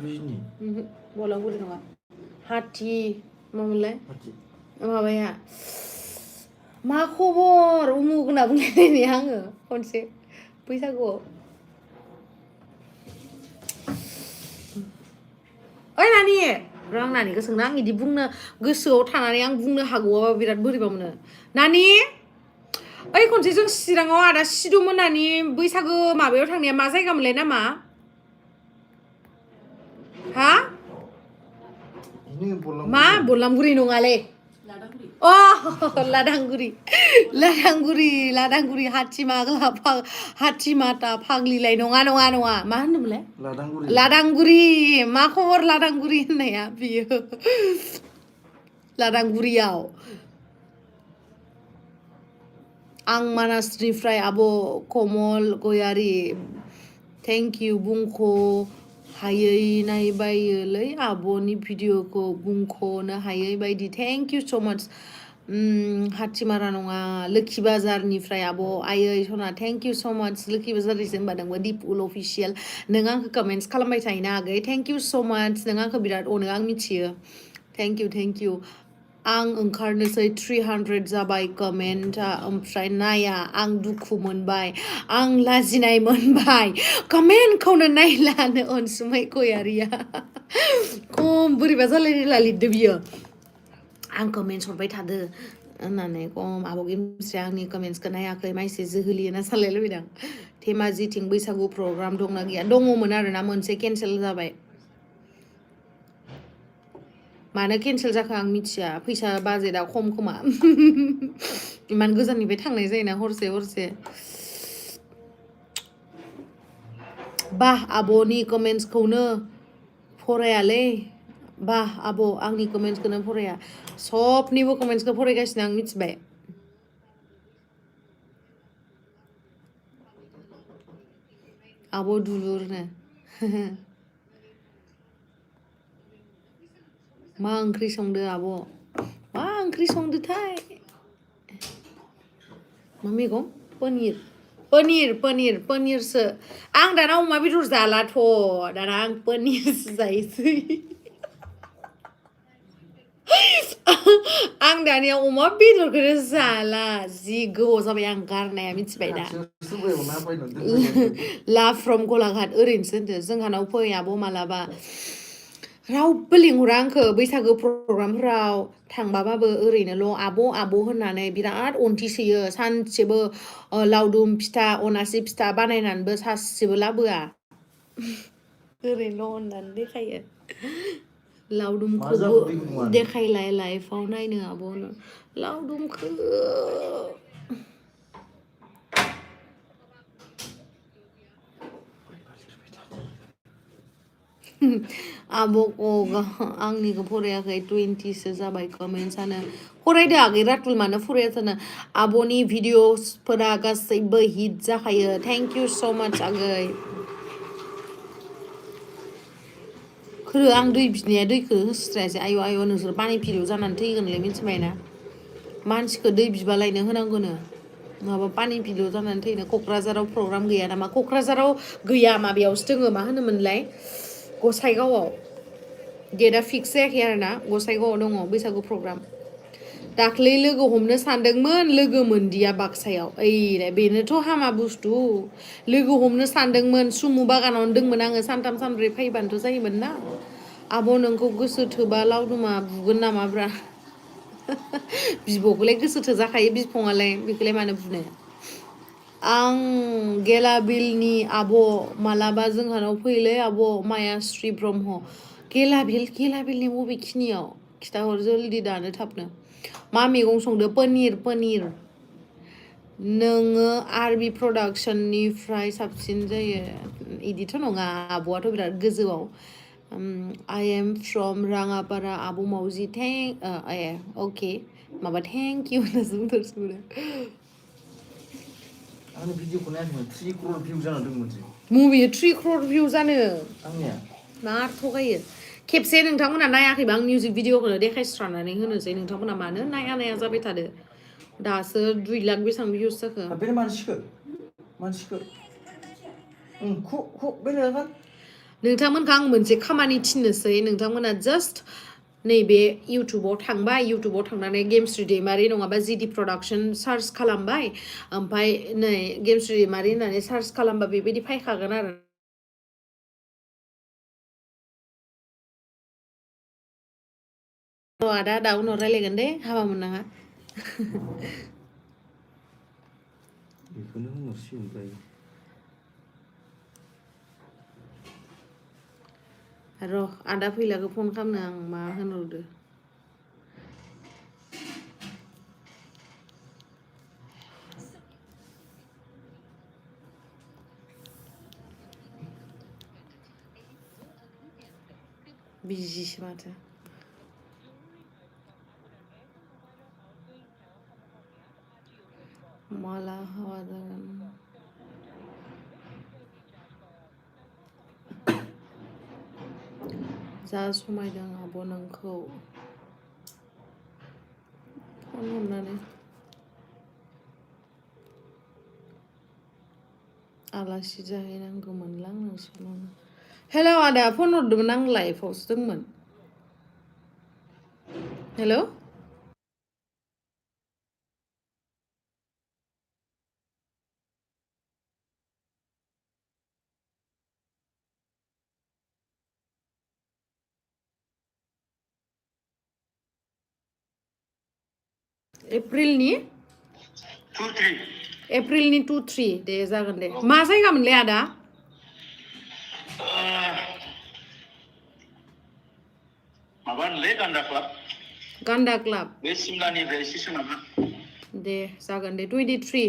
बिजनि बलांगुरि नङा हाथि मामोनलाय माबाया मा खबर उमुग होनना बुंलायनाय आङो खनसे बैसागुआव ओइ नानि आं नानिखौ सोंनो आं इदि बुंनो गोसोआव थानानै आं बुंनो हागौआबा बिराद बोरैबा मोनो नानि ओइ खनसे जों चिराङाव आदा सिदुमोन नानि बैसागो माबायाव थांनाया मा जायगा मोनलाय नामा हा मा बलामगुरि नङालै अ लादांगुरि हाथिमाटा फाग्लिलाय नङा मा होनोमोनलाय लादांगुरि मा खबर लादांगुरि होननाया बियो लादांगुरियाव आं मानासनिफ्राय आब' कमल गयारि थेंक इउ बुंख' हायै नायबायोलै आब'नि भिडिअखौ बुंख'नो हायै बायदि थेंक इउ स' माच हाथिमारा नङा लोखि बाजारनिफ्राय आब' आयै सना थेंक इउ स' माच लोखि बाजारनिसो होनबा नोंबो दिपुल अफिसियेल नों आंखौ कमेन्ट्स खालामबाय थायोना आगै थेंक इउ स' माच नों आंखौ बिराद अनो आं मिथियो थेंक इउ आं ओंखारनोसै 300 जाबाय कमेन्टआ ओमफ्राय नाया आं दुखु मोनबाय आं लाजिनाय मोनबाय कमेन्टखौनो नायलानो अनसुमै गयारिया खम बोरैबा जालायला लिरदो बियो आं कमेन्ट्स हरबाय थादो होननानै खम आब' गेमस्रि आंनि कमेन्ट्सखौ नायाखै माइसे जोहोलि होना सानलाय लुबैदों धेमाजिथिं बैसागु प्रग्राम दंना गैया दङमोन आरोना मोनसे केन्सेल जाबाय मानो केन्सेल जाखो आं मिथिया फैसा बाजेटआ खम खोमा इमान गोजाननिफ्राय थांनाय जायोना हरसे बाह आब'नि कमेन्ट्सखौनो फरायालै बाह आब' आंनि कमेन्ट्सखौनो फराया सबनिबो कमेन्ट्सखौ फरायगासिनो आं मिथिबाय आब' दुलुरनो मा ओंख्रि संदो आब' मा ओंख्रि संदोथाय मा मैगं पनिरसो आं दाना अमा बेदर जालाथ' दाना आं पनिरसो जायोसै आं दानिया अमा बेदरखौनो जाला जि गोबाव जाबाय आं गारनाया मिथिबाय दा लाभ फ्रम गलाघाट ओरैनोसो होनदो जोंहानाव फै आब' मालाबा रावबो लिंहरा आंखौ बैसागो प्रग्रामफोराव थांबाबाबो ओरैनोल' आब' होननानै बिराद अनथि सोयो सानसेबो लावदुम फिथा अनासि फिथा बानायनानैबो सासेबो लाबोआ ओरैनोल' अननानै देखायो लावदुमखौबो देखायलाय लाइफआव नायनो आब'नो लावदुमखौ आब'खौ आंनिखौ फरायाखै 20सो जाबाय कमेन्ट्सआनो फरायदो आगै रातुल मानो फराया जानो आब'नि भिडिअसफोरा गासैबो हिट जाखायो थेंक इउ स' माच आगै खोरो आं दै बिनाया दैखौ होस्रायासै आय' नोंसोर पानि फिलौ जानानै थैगोनलै मिथिबायना मानसिखौ दै बिबालायनो होनांगौनो नङाबा पानि फिलौ जानानै थैनो क'क्राझाराव प्रग्राम गैया नामा क'क्राझाराव गैया माबायावसो दोङो मा होनोमोनलाय गसाइगावआव डेटआ फिक्स जायाखै आरोना गसाइगावआव दङ बैसागु प्रग्राम दाख्लै लोगो हमनो सानदोंमोन लोगो मोनदिया बाक्सायाव ओइ बेनोथ' हामा बुस्थु लोगो हमनो सानदोंमोन सुमु बागानावनो दंमोन आङो सानथाम सानब्रै फैबानोथ' जायोमोन ना आब' नोंखौ गोसो थोबा लावदुमा बुगोन नामाब्रा बिब'खौलाय गोसो थोजाखायो बिफङालाय बेखौलाय मानो बुनो आं गेलाबिलनि आब' मालाबा जोंहानाव फैलै आब' मायाश्री ब्रह्म गेलाबिलनि बबेखिनियाव खिथाहर जल्दि दानो थाबनो मा मैगं संदो पनिर नोङो आरबि प्रडाक्सननिफ्राय साबसिन जायो इदिथ' नङा आब'आथ' बिराद गोजौआव आइ एम फ्रम राङापारा आब' मावजि अके माबा थेंक इउ होननासो बुंथारसिगौ आंनि भिडिअखौ नायाखैमोन 3 crore भिउ जाना दंमोन जे मुभिया 3 crore भिउ जानो आंनिया मा थगायो खेबसे नोंथांमोना नायाखैबा आं मिउजिक भिडिअखौनो देखायस्रानानै होनोसै नोंथांमोना मानो नाया जाबाय थादो दासो 2 लाख बेसेबां भिउस जाखो बे मानसिखौ बेलेग नोंथांमोनखौ आं मोनसे खामानि थिननोसै नोंथांमोना जास्ट नैबे इउटुबाव थांबाय इउटुबाव थांनानै गेमस्रि दैमारि नङाबा जिडि प्रडाक्सन सार्च खालामबाय ओमफ्राय नै गेमस्रि दैमारि होननानै सार्च खालामबा बेबायदि फायखागोन आरो आदा दा उनाव रायलायगोन दे हाबा मोननाङा बेखौनो होनहरसिगोन बाय र' आदा फैलाखौ फन खालामनो आं मा होनहरदो बिजिसो माथो माला हाबा जागोन जा समायदों आब' नोंखौ फन हमनानै आलासि जाहैनांगौमोनलां नोंसोरनावनो हेल' आदा फन हरदोंमोन आं लाइफआवसो दंमोन हेल' एप्रिलनि 2-3 एप्रिलनि 2-3 दे जागोन दे मा जायगा मोनलाय आदा माबा होनलै गान्दा क्लाब गान्दा क्लाब बे सिमलानिफ्राय एसे सोनाबहा दे जागोन दे 23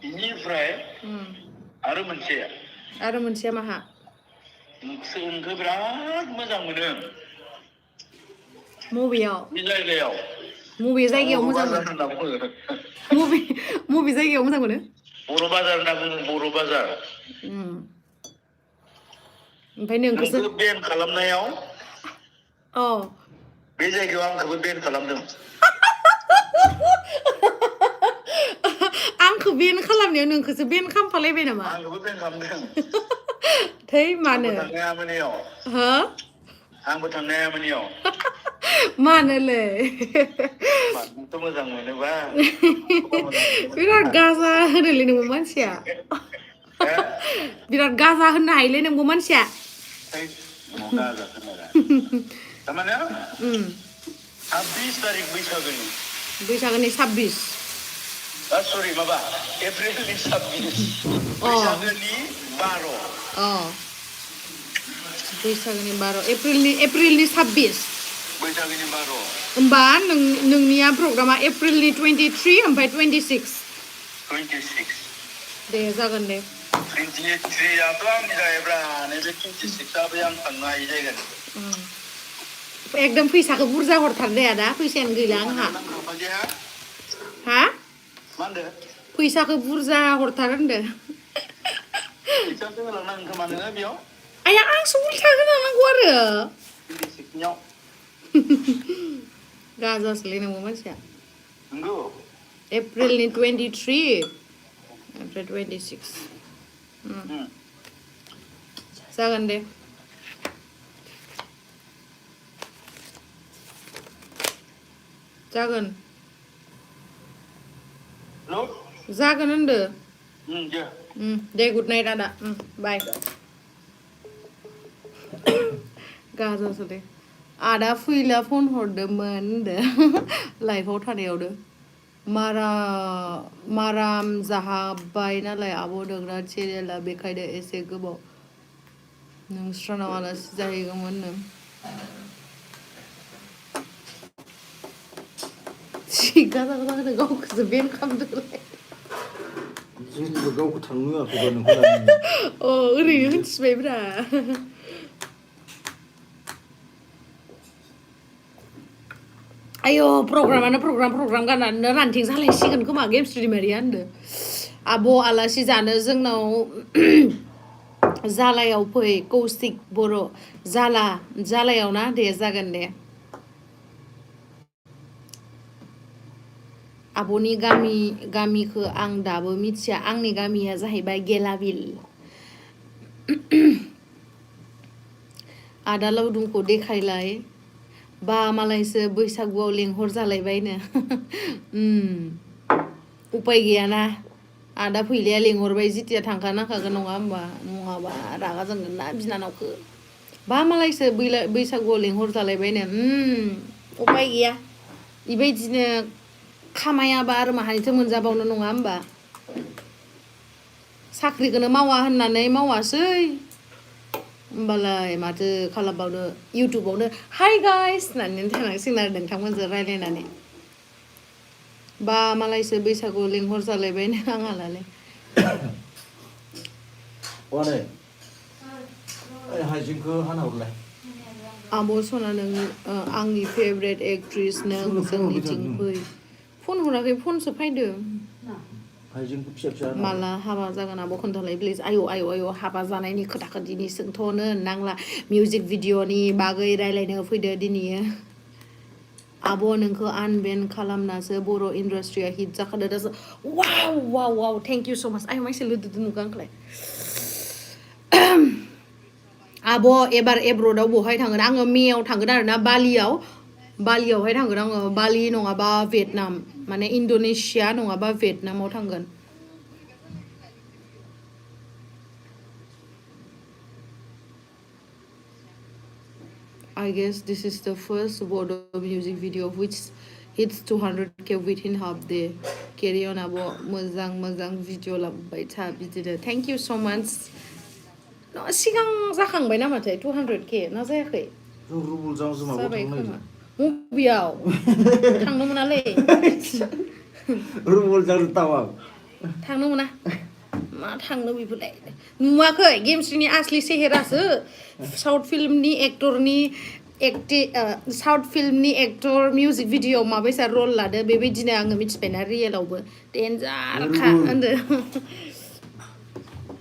बेनिफ्राय आरो मोनसेया माहा नोंखौ बिराद मोजां मोनो मबेयाव बे जायगायाव मबे जायगायाव बर' मोजां बाजार मोनो होनना बुङो मबे जायगायाव मोजां मोनो बर' बाजार होनना बुङो बर' बाजार ओमफ्राय नोंखौसो नोंखौ बेन खालामनायाव अ बे जायगायाव आंखौबो बेन खालामदों आंखौ बेन खालामनायाव नोंखौसो बेन खालामफालायबाय नामा आंखौबो बेन खालामदों थै मानो आंबो थांनो हायामोननियाव हो आंबो थांनो हायामोननियाव मानोलै नोंथ' मोजां मोनोबा बिराद गाजा होनोलै नोंबो मानसिया बिराद गाजा होननो हायोलै नोंबो मानसिया गाजा होनोरा थारमाने 26 तारिख बैसागोनि 26 सरि माबा एप्रिलनि 26 बैसागोनि 12 बैसागोनि 12 एप्रिलनि 26 बैसागोनि 12 होमबा नोंनिया प्रग्रामा एप्रिलनि 23 ओमफ्राय 26 दे जागोन दे 23आथ' आंनि जाहैब्रा नैबे 26आबो आं थांनो हायि जायगा एकदम फैसाखौ बुरजा हरथार दे आदा फैसायानो गैला आंहा हा मा होनदो फैसाखौ बुरजा हरथार होनदो फैसासो होलांनांगोन खोमा नोङो बेयाव आया आंसो उल्था होनांगौ आरो 26नियाव गाजासोलै नोंबो मानसिया नंगौ एप्रिलनि 23 ओमफ्राय 26 जागोन दे जागोन हेलौ जागोन होनदो दे दे गुड नाइट आदा बाय गाजासो दे आदा फैला फन हरदोंमोन होनदो लाइफआव थानायावनो माराम जाहाबबाय नालाय आब' नोंना चेनेला बेखायनो एसे गोबाव नोंस्रानाव आलासि जाहैगौमोननो गाजा गाजा होनो गावखौसो बेन खालामदोलाय जेनेबा गावखौ थांनो होआखैबा नोंखौ ओरैनो होनथिबायब्रा आयो प्रग्रामानो प्रग्राम गारनानै रानथिं जालायसिगोन खोमा गेमस्रि दैमारिया होनदो आब' आलासि जानो जोंनाव जालायाव फै कौशिक बर' जालायाव ना दे जागोन दे आब'नि गामिखौ आं दाबो मिथिया आंनि गामिया जाहैबाय गेलाबिल आदा लावदुमखौ देखायलाय बा मालायसो बैसागुआव लेंहर जालायबायनो उपाय गैयाना आदा फैलाया लेंहरबाय जितिया थांखानांखागोन नङा होमबा नङाबा रागा जोंगोन ना बिनानावखौ बा मालायसो बैसागुआव लेंहर जालायबायनो उपाय गैया बेबायदिनो खामायाबा आरो माहानिथो मोनजाबावनो नङा होमबा साख्रिखौनो मावा होननानै मावासै होमबालाय माथो खालामबावनो इउटुबावनो हाय गाइस होननानै थांनांसिगोन आरो नोंथांमोनजों रायलायनानै बा मालायसो बैसागुआव लेंहर जालायबायनो आंहालाय वाने हाइजेंखौ हाना हरलाय आब' सना नोंनि आंनि फेभरेट एक्ट्रिस नों जोंनिथिं फै फन हराखै फनसो फैदों हाइजेंखौ फिसा फिसा हाना माला हाबा जागोन आब' खोन्थालाय प्लिज आयौ आयौ आयौ हाबा जानायनि खोथाखौ दिनै सोंथ'नो नांला मिउजिक भिडिअ'नि बागै रायलायनो फैदो दिनै आब' नोंखौ आनबेन खालामनासो बर' इन्डास्ट्रिया हिट जाखादो दासो वाव वाव वाव थेंक इउ स' माच आयौ माइसे लोदोदो नुगा आंखौलाय आब' एबार एब्रडाव बहाय थांगोन आङो मेयाव थांगोन आरोना बालियावहाय थांगोन आङो बालि नङाबा भियेटनाम माने इण्ड'नेसिया नङाबा भियेटनामाव थांगोन I guess this is the first Bodo music video which hits 200k within half day. Carry on abo मोजां video लाबोबाय था बिदिनो thank you so much. सिगां जाखांबाय नामाथाय 200k ना जायाखै? रुबुल जामाबो जाबाय थांनो खोमा मबेयाव थांनो मोनालै रुबुल जारु तावां थांनो मोना मा थांनो बेफोरलाय नुवाखै गेमस्रिनि आसलि सेहेरासो साउथ फिल्मनि एक्टर मिउजिक भिडिअ माबायसा रल लादो बेबायदिनो आङो मिथिबायना रियेलावबो डेन्जारखा होनदो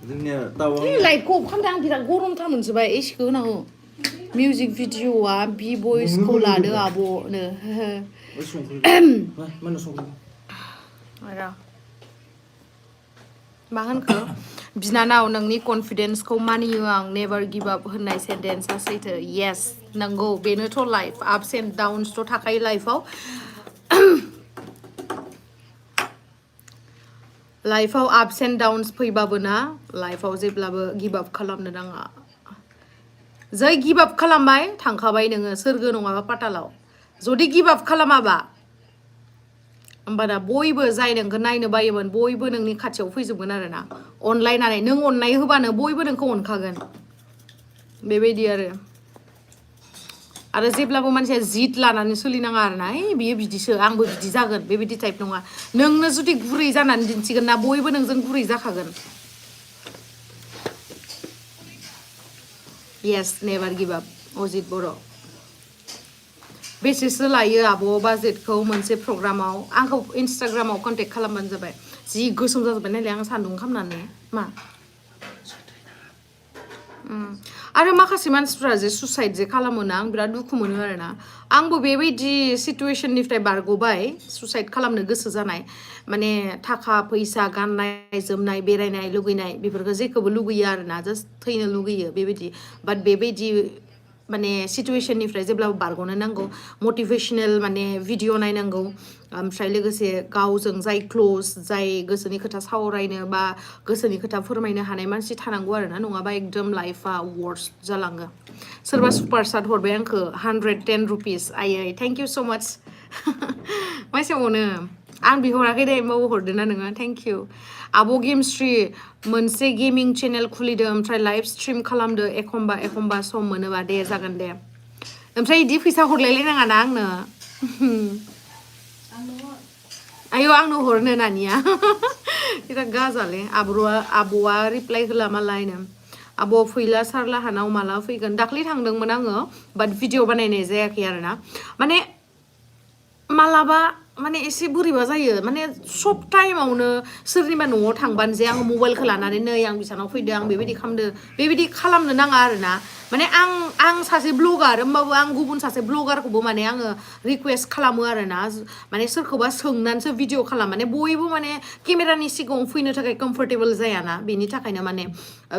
जोंनिया तावां लाइटखौ अफ खालामदो आं बिराद गरमथार मोनजोबबाय एसिखौ होनांगौ मिउजिक भिडिअआ बि बयसखौ लादो आब'नो मा होनखो बिनानाव नोंनि कनफिडेन्सखौ मानियो आं नेभार गिभ आप होननाय सेन्टेन्सआ सैथो येस नंगौ बेनोथ' लाइफ आपस एन्ड डाउन्सथ' थाखायो लाइफआव लाइफआव आपस एन्ड डाउन्स फैबाबो ना लाइफआव जेब्लाबो गिभ आप खालामनो नाङा जै गिभ आप खालामबाय थांखाबाय नोङो सोरगो नङाबा पातालाव जुदि गिभ आप खालामाबा होमबाना बयबो जाय नोंखौ नायनो बायोमोन बयबो नोंनि खाथियाव फैजोबगोन आरो ना अनलायनानै नों अननाय होबानो बयबो नोंखौ अनखागोन बेबायदि आरो जेब्लाबो मानसिया जित लानानै सोलिनाङा आरो ना बियो बिदिसो आंबो बिदि जागोन बेबायदि टाइप नङा नोंनो जुदि गुरै जानानै दिन्थिगोन ना बयबो नोंजों गुरै जाखागोन येस नेभार गिभ आप अजित बर' बेसेसो लायो आब' बाजेटखौ मोनसे प्रग्रामाव आंखौ इन्सटाग्रामाव कन्टेक्ट खालामबानो जाबाय जि गोसोम जाजोब्बाय नालाय आं सान्दुं खालामनानै मा आरो माखासे मानसिफ्रा जे सुसाइड जे खालामोना आं बिराद दुखु मोनो आरोना आंबो बेबायदि सिटुवेशननिफ्राय बारग'बाय सुसाइड खालामनो गोसो जानाय माने थाखा फैसा गाननाय जोमनाय बेरायनाय लुगैनाय बेफोरखौ जेखौबो लुगैयो आरोना जास्ट थैनो लुगैयो बेबायदि बाट बेबायदि माने सिटुवेशननिफ्राय जेब्लाबो बारग'नो नांगौ मटिभेशनेल माने भिडिअ नायनांगौ ओमफ्राय लोगोसे गावजों जाय क्ल'ज जाय गोसोनि खोथा सावरायनो बा गोसोनि खोथा फोरमायनो हानाय मानसि थानांगौ आरो ना नङाबा एकदम लाइफआ वर्स्ट जालाङो सोरबा सुपार स्टार हरबाय आंखो 110 रुपिस आयै थेंक इउ स' माच मानसि अनो आं बिहराखै दे होमबाबो हरदों ना नोङो थेंक इउ आब' गेमस्ट्रि मोनसे गेमिं चेनेल खुलिदो ओमफ्राय लाइभ स्ट्रिम खालामदो एखमबा सम मोनोबा दे जागोन दे ओमफ्राय इदि फैसा हरलायलायनाङा ना आंनो आयौ आंनो हरनो नानिया बिराद गाजाले आब'आ रिप्लाइ होला मालायनो आब' फैला सारलाहानाव माला फैगोन दाख्लै थांदोंमोन आङो बाट भिडिअ बानायनाय जायाखै आरोना माने मालाबा माने एसे बोरैबा जायो माने सब टाइमावनो सोरनिबा न'आव थांबानो जे आं मबाइलखौ लानानै नै आं बिसानाव फैदो आं बेबायदि खालामदो बेबायदि खालामनो नाङा आरोना माने आं सासे ब्लगार होमबाबो आं गुबुन सासे ब्लगारखौबो माने आङो रिकुवेस्ट खालामो आरोना माने सोरखौबा सोंनानैसो भिडिअ खालाम माने बयबो माने केमेरानि सिगाङाव फैनो थाखाय कम्फर्टेबल जायाना बेनि थाखायनो माने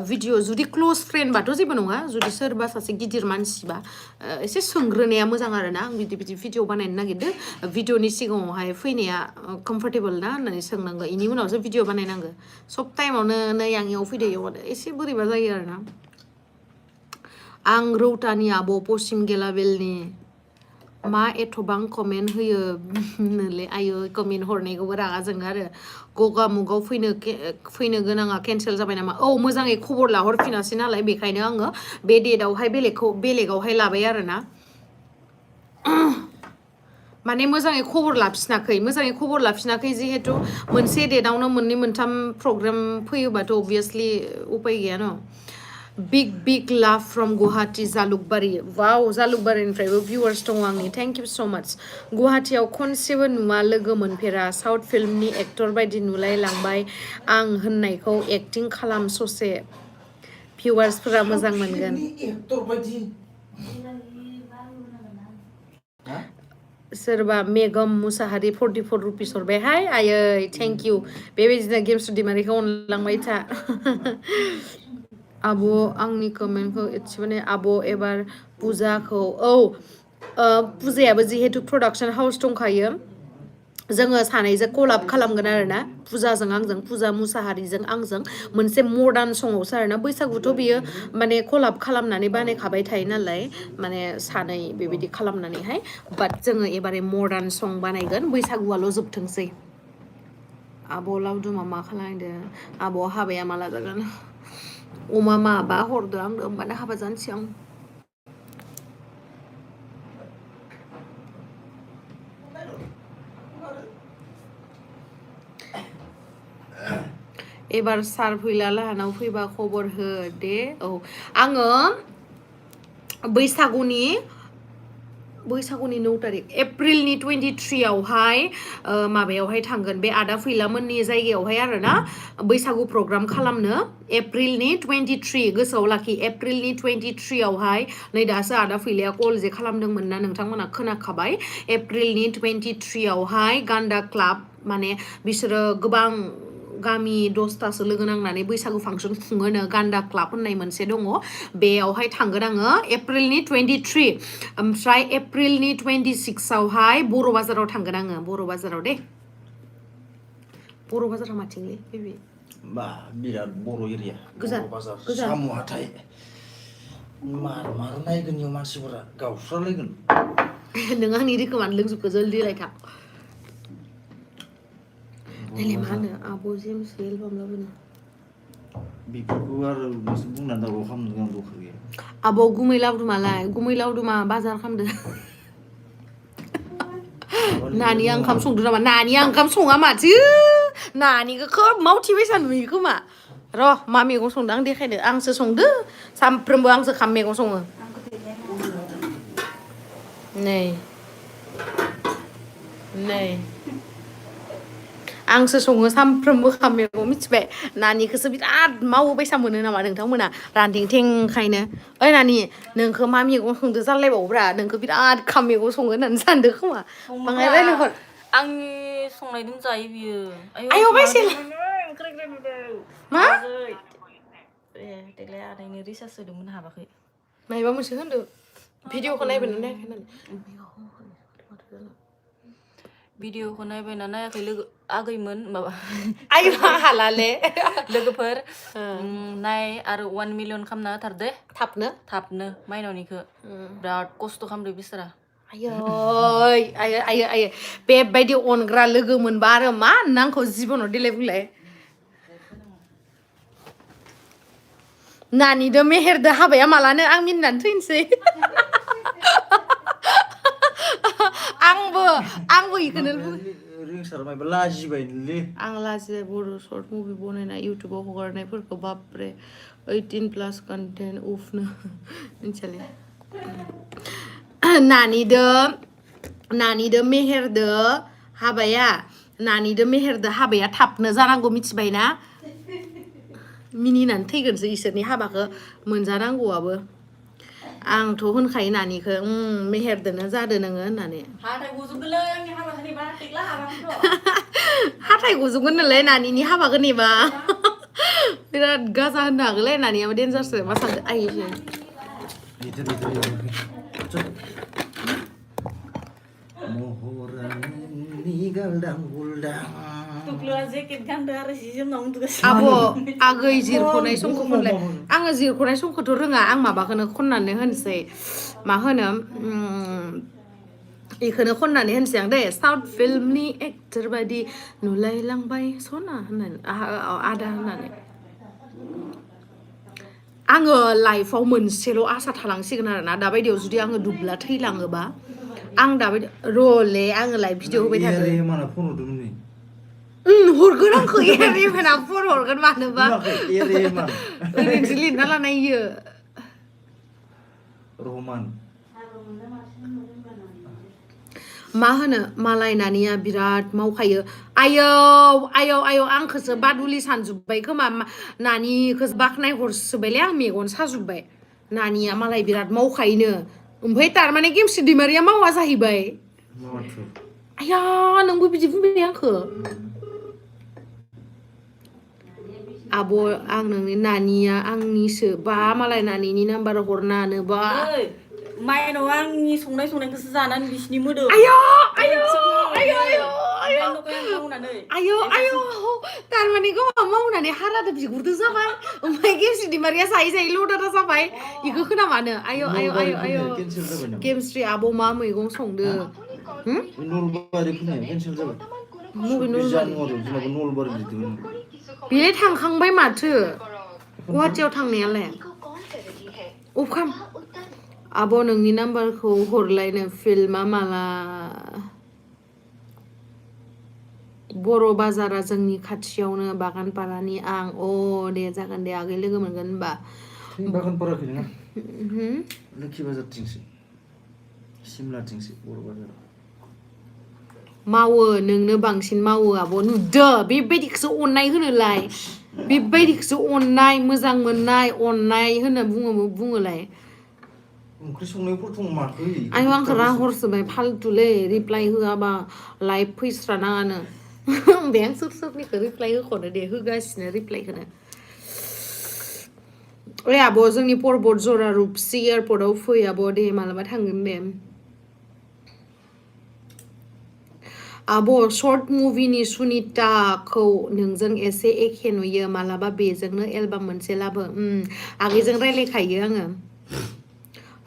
भिडिअ जुदि क्ल'ज फ्रेन्डबाथ' जेबो नङा जुदि सोरबा सासे गिदिर मानसिबा एसे सोंग्रोनाया मोजां आरोना आं बिदि भिडिअ बानायनो नागिरदों भिडिअनि सिगाङावहाय फैनाया कम्फर्टेबल ना होननानै सोंनांगौ इनि उनावसो भिडिअ बानायनांगौ सब टाइमावनो नै आं इयाव फैदो इयाव एसे बोरैबा जायो आरोना आं रौतानि आब' पश्चिम गेलाबेलनि मा एथबां कमेन्ट होयो नोलै आयो कमेन्ट हरनायखौबो रागा जोङो आरो गगा मुगाव फैनो गोनाङा केन्सेल जाबाय नामा औ मोजाङै खबर लाहरफिनासै नालाय बेखायनो आङो बे डेटआवहाय बेलेगावहाय लाबाय आरोना माने मोजाङै खबर लाफिनाखै जिहेतु मोनसे डेटआवनो मोननै मोनथाम प्रग्राम फैयोबाथ' अबभियासलि उपाय गैया न बिग लाभ फ्रम गुवाहाटी जालुकबारि वाव जालुकबारिनिफ्रायबो भिउवार्स दङ आंनि थेंक इउ स' माच गुवाहाटीयाव खनसेबो नुवा लोगो मोनफेरा साउथ फिल्मनि एक्टर बायदि नुलाय लांबाय आं होननायखौ एक्टिं खालाम ससे भिउवार्सफोरा मोजां मोनगोन सोरबा मेगम मुसाहारि 44 रुपिस हरबायहाय आयै थेंक इउ बेबायदिनो गेमस्रि दैमारिखौ अनलांबाय था आब' आंनि कमेन्टखौ एसेबां आब' एबार पुजाखौ औ पुजायाबो जिहेतु प्रडाक्सन हाउस दंखायो जोङो सानैजों कलाब खालामगोन आरोना पुजाजों आंजों पुजा मुसाहारिजों आंजों मोनसे मडार्न सङावसो आरोना बैसागुथ' बियो माने कलाब खालामनानै बानायखाबाय थायो नालाय माने सानै बेबायदि खालामनानैहाय बाट जोङो एबारे मडार्न सं बानायगोन बैसागुआल' जोबथोंसै आब' लावदुमा मा खालामदों आब' हाबाया माला जागोन अमा माबा हरदो आंनो होमबानो हाबा जानोसै आं एबार सार फैला लाहानाव फैबा खबर हो दे औ आङो बैसागुनि 9 तारिख एप्रिलनि 23 आवहाय माबायावहाय थांगोन बे आदा फैलामोननि जायगायावहाय आरोना बैसागु प्रग्राम खालामनो एप्रिलनि 23 गोसोआव लाखि एप्रिलनि 23 आवहाय नै दासो आदा फैलाया कल जे खालामदोंमोन ना नोंथांमोना खोनाखाबाय एप्रिलनि 23 आवहाय गान्दा क्लाब माने बिसोरो गोबां गामि 10तासो लोगो नांनानै बैसागु फांसन खुङोनो गान्दा क्लाब होननाय मोनसे दङ बेयावहाय थांगोन आङो एप्रिलनि 23 ओमफ्राय एप्रिलनि 26 आवहाय बर' बाजाराव थांगोन आङो बर' बाजाराव दे बर' बाजाराव माथिंलै बेबि बा बिराद बर' एरिया बर' बाजार साम' हाथाय मार नायगोन इयाव मानसिफोरा गावस्रालायगोन नों आंनि रोखोमानो लोंजोबखो जल्दि रायथां देलाय मा होनो आब' जेम्स एलबाम लाबोनो बेफोरखौ आरो नोंसोर बुंनानै दावराव खालामनो गोनां दरखार गैया आब' गुमै लावदुमा बाजार खालामदो नानिया ओंखाम संदो नामा नानिया ओंखाम सङा माथो नानिखौ खोब मावथिबायसा नुयो खोमा र' मा मैगं संदो आं देखायदो आंसो संदो सामफ्रोमबो आंसो खाम मैगं सङो नै आंसो सङो सामफ्रोमबो खाम मैगं मिथिबाय नानिखौसो बिराद मावो बायसा मोनो नामा नोंथांमोना रान्दिं थेंखायनो ओइ नानि नोंखौ मा मैगं संदो जालायबावोब्रा नोंखौ बिराद खाम मैगं सङो होननानै सानदो खोमा बाङाय रायलायहर आंनि संनायदों जायो बियो आयौ बायसे मा देग्लाय आदायनो रिसार्ज होदोंमोन हाबाखै मायबा मोनसे होनदो भिडिअखौ नायबायना नायाखै होननानै भिडिअखौ नायबायना नायाखै लोगो आगैमोन माबा आयौ हालाले लोगोफोर नाय आरो 1 मिलियन खालामना होथारदे थाबनो माइनावनिखौ बिराद खस्थ' खालामदो बिसोरा आयै बेबायदि अनग्रा लोगो मोनबा आरो मा नांखौ जिबनाव देलाय बुंलाय नानिदो मेहेरदो हाबाया मालानो आं मिनिनानै थैनोसै आंबो इखौनो रिंसार मायबा लाजिबायलै आं लाजिबाय बर' सर्ट मुभि बनायना इउटुबाव हगारनायफोरखौ बापरे 18+ कन्टेन्ट उफनो मिथियालै नानिदो मेहेरदो हाबाया नानिदो मेहेरदो हाबाया थाबनो जानांगौ मिथिबायना मिनिनानै थैगोनसो इसोरनि हाबाखौ मोनजानांगौआबो आंथ' होनखायो नानिखौ मेहेरदोनो जादो नोङो होननानै हाथाय गजोबगोनलै आंनि हाबा होनोबा टेक्ला हाबाखौथ' हाथाय गजोबगोन नोंलाय नानिनि हाबाखौ नेबा बिराद गाजा होननो हागोनलै नानियाबो डेन्जारसो मा सानदो आइसो महरानि गालदां गुलदां टुक्लुआ जेकेट गानदो आरो जि जोमना उन्दुगासिनो आब' आगै जिरख'नाय समखौ खनलाय आङो जिरख'नाय समखौथ' रोङा आं माबाखौनो खननानै होनसै मा होनो इखौनो खननानै होनसै आं दे साउथ फिल्मनि एक्टर बायदि नुलायलांबाय सना होननानै आदा होननानै आङो लाइफआव मोनसेल' आसा थालांसिगोन आरोना दाबायदियाव जुदि आङो दुब्ला थैलाङोबा आं दाबायदि र'ले आङो लाइभ भिडिअ होबाय थादों माना फन हरदोंमोन नै हरगोन आंखौ एरेमाना फन हरगोन मानोबा एरेमान ओरैनोसो लिरना लानाय इयो रहमान मा होनो मालाय नानिया बिराद मावखायो आयौ आयौ आयौ आंखौसो बादुलि सानजोब्बाय खोमा नानिखौसो बाख्नाय हरसोबायलै आं मेगन साजोब्बाय नानिया मालाय बिराद मावखायोनो ओमफ्राय थारमाने गेमस्रि दैमारिया मावा जाहैबाय आया नोंबो बिदि बुंबाय आंखौ आब' आं नोंनि नानिया आंनिसो बा मालाय नानिनि नाम्बार हरनानोबा माइनाव आंनि संनायखौसो जानानै बिसिनि मोदोम आयौ आयौ आयौ आयौ आयौ आयौ थारमाने गावहा मावनानै हारादो बिगुरदो जाबाय ओमफ्राय गेमस्रि दैमारिया जायै जायै लदादा जाबाय इखौ खोना मानो आयौ आयौ आयौ आयौ गेमस्रि आब' मा मैगं संदो नलबारि फैनाय केन्सेल जाबाय मबे 26 नलबारि जानुवारियाव जोंनाबो नलबारि लिरदोंमोन बेलाय थांखांबाय माथो गुवाहाटियाव थांनायालाय अफखाम आब' नोंनि नाम्बारखौ हरलायनो फिल्मा माला बर' बाजारा जोंनि खाथियावनो बागानपारानि आं दे जागोन दे आगै लोगो मोनगोन होनबा बागानपाराखै नोङा लोखि बाजारथिंसो सिमलाथिंसो बर' बाजाराव मावो नोंनो बांसिन मावो आब' नुदो बेबायदिखौसो अननाय होनोलाय बेबायदिखौसो अननाय मोजां मोननाय अननाय होनना बुङोलाय ओंख्रि संनायफोरथ' माखो होयो आयौ आंखौ राहरसोबाय फालतुलै रिप्लाय होआबा लाइभ फैस्रानाङानो बे आं सोरनिखौ रिप्लाय होख'नो दे होगासिनो रिप्लायखौनो ओइ आब' जोंनि पर्बत जरा रुपसि एयारपर्टआव फै आब' दे मालाबा थांगोन दे आब' शर्ट मुभिनि सुनिताखौ नोंजों एसे एखे नुयो मालाबा बेजोंनो एलबाम मोनसे लाबो आगैजों रायलायखायो आङो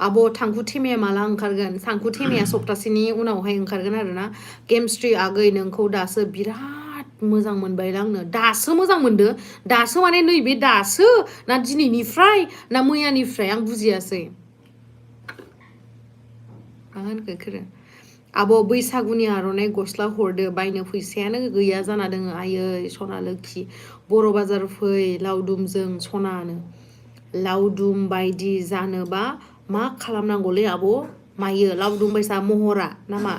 आब' थांखु थेमाया माला ओंखारगोन थांखु थेमाया सप्तासेनि उनावहाय ओंखारगोन आरोना केमस्ट्रि आगै नोंखौ दासो बिराद मोजां मोनबाय आंनो दासो मोजां मोनदो दासो माने नैबे दासो ना दिनैनिफ्राय ना मैयानिफ्राय आं बुजियासै मा होनखो आब' बैसागुनि आर'नाइ गस्ला हरदो बायनो फैसायानो गैया जाना दोङो आयै सना लोखि बर' बाजार फै लावदुमजों सनानो लावदुम बायदि जानोबा मा खालामनांगौलै आब' मायो लावदुम बायसा महरा नामा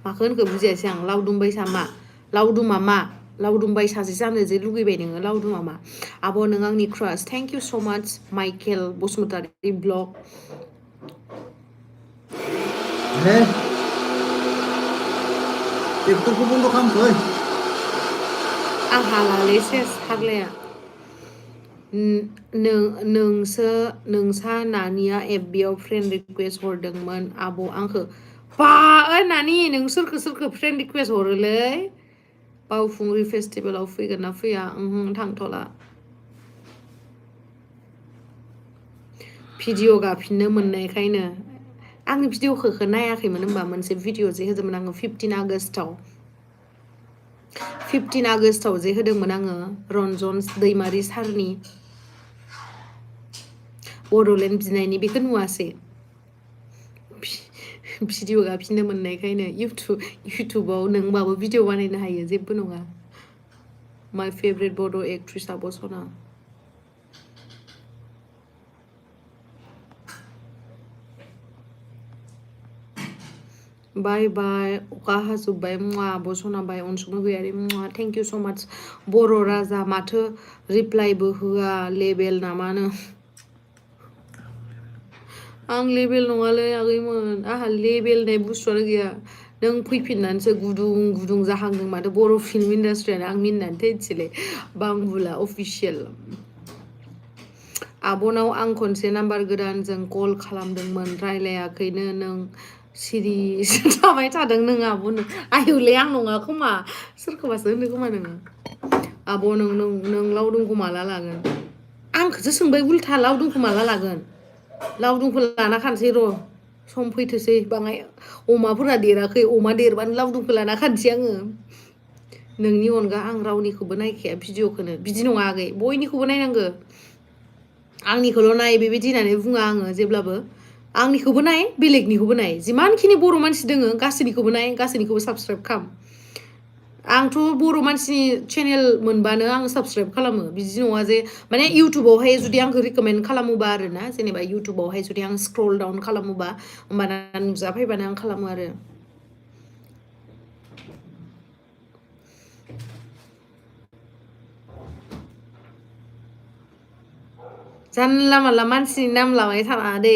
माखो होनखो बुजियासै आं लावदुम बायसा मा लावदुमा मा लावदुम बायसासो जानो जे लुगैबाय नोङो लावदुमा मा आब' नों आंनि क्रास थेंक इउ स' माच माइकेल बसुमतारी ब्लग ट्रेक्टरखौ बन्द' खालामखै आं हालालै सेस हाग्लाया नोंसा नानिया एफबिआव फ्रेन्ड रिकुवेस्ट हरदोंमोन आब' आंखौ बा नानि नों सोरखो फ्रेन्ड रिकुवेस्ट हरोलै बावखुंग्रि फेस्टिभेलाव फैगोन ना फैया थांथ'ला भिडिअ गाफिननो मोननायखायनो आंनि भिडिअखौ नायाखैमोन होनबा मोनसे भिडिअ जे होदोंमोन आङो 15 आगस्टआव जे होदोंमोन आङो रन्जन दैमारि सारनि बड'लेण्ड बिनायनि बेखौ नुवासै भिडिअ गाफिननो मोननायखायनो इउटुबाव नोंबाबो भिडिअ बानायनो हायो जेबो नङा माय फेभरेट बड' एक्ट्रिस आब' सना बाय बाय अखा हाजोब्बाय आब' सनाबाय अनसुमा गैयारि थेंक इउ स' माच बर' राजा माथो रिप्लाइबो होआ लेबेल नामानो आं लेबेल नङालै आगैमोन आंहा लेबेल होननाय बुस्थुआनो गैया नों फैफिननानैसो गुदुं गुदुं जाहांदों माथो बर' फिल्म इन्डास्ट्रियानो आं मिनिनानै थैनोसैलै बांबुला अफिसियेल आब'नाव आं खनसे नाम्बार गोदानजों कल खालामदोंमोन रायलायाखैनो नों सिरि थाबाय थादों नों आब'नो आयौलै आं नङा खोमा सोरखौबासो होनो खोमा नोङो आब' नों लावदुमखौ माला लागोन आंखौसो सोंबाय उल्था लावदुमखौ माला लागोन लावदुमखौ लाना खानसै र' सम फैथोसै बाङाय अमाफोरा देराखै अमा देरबानो लावदुमखौ लाना खानसै आङो नोंनि अनगा आं रावनिखौबो नायखाया भिडिअखौनो बिदि नङा आगै बयनिखौबो नायनांगो आंनिखौल' नाय बेबायदि होननानै बुङा आङो जेब्लाबो आंनिखौबो नाय बेलेगनिखौबो नाय जिमानखिनि बर' मानसि दोङो गासैनिखौबो नाय गासैनिखौबो साबसक्राइब खालाम आंथ' बर' मानसिनि चेनेल मोनबानो आं साबसक्राइब खालामो बिदि नङा जे माने इउटुबावहाय जुदि आंखौ रिकमेन्ड खालामोबा आरो ना जेनेबा इउटुबावहाय जुदि आं स्क्रल डाउन खालामोबा होमबाना नुजाफैबानो आं खालामो आरो जानला मानला मानसिनि नाम लाबाय थानाङा दे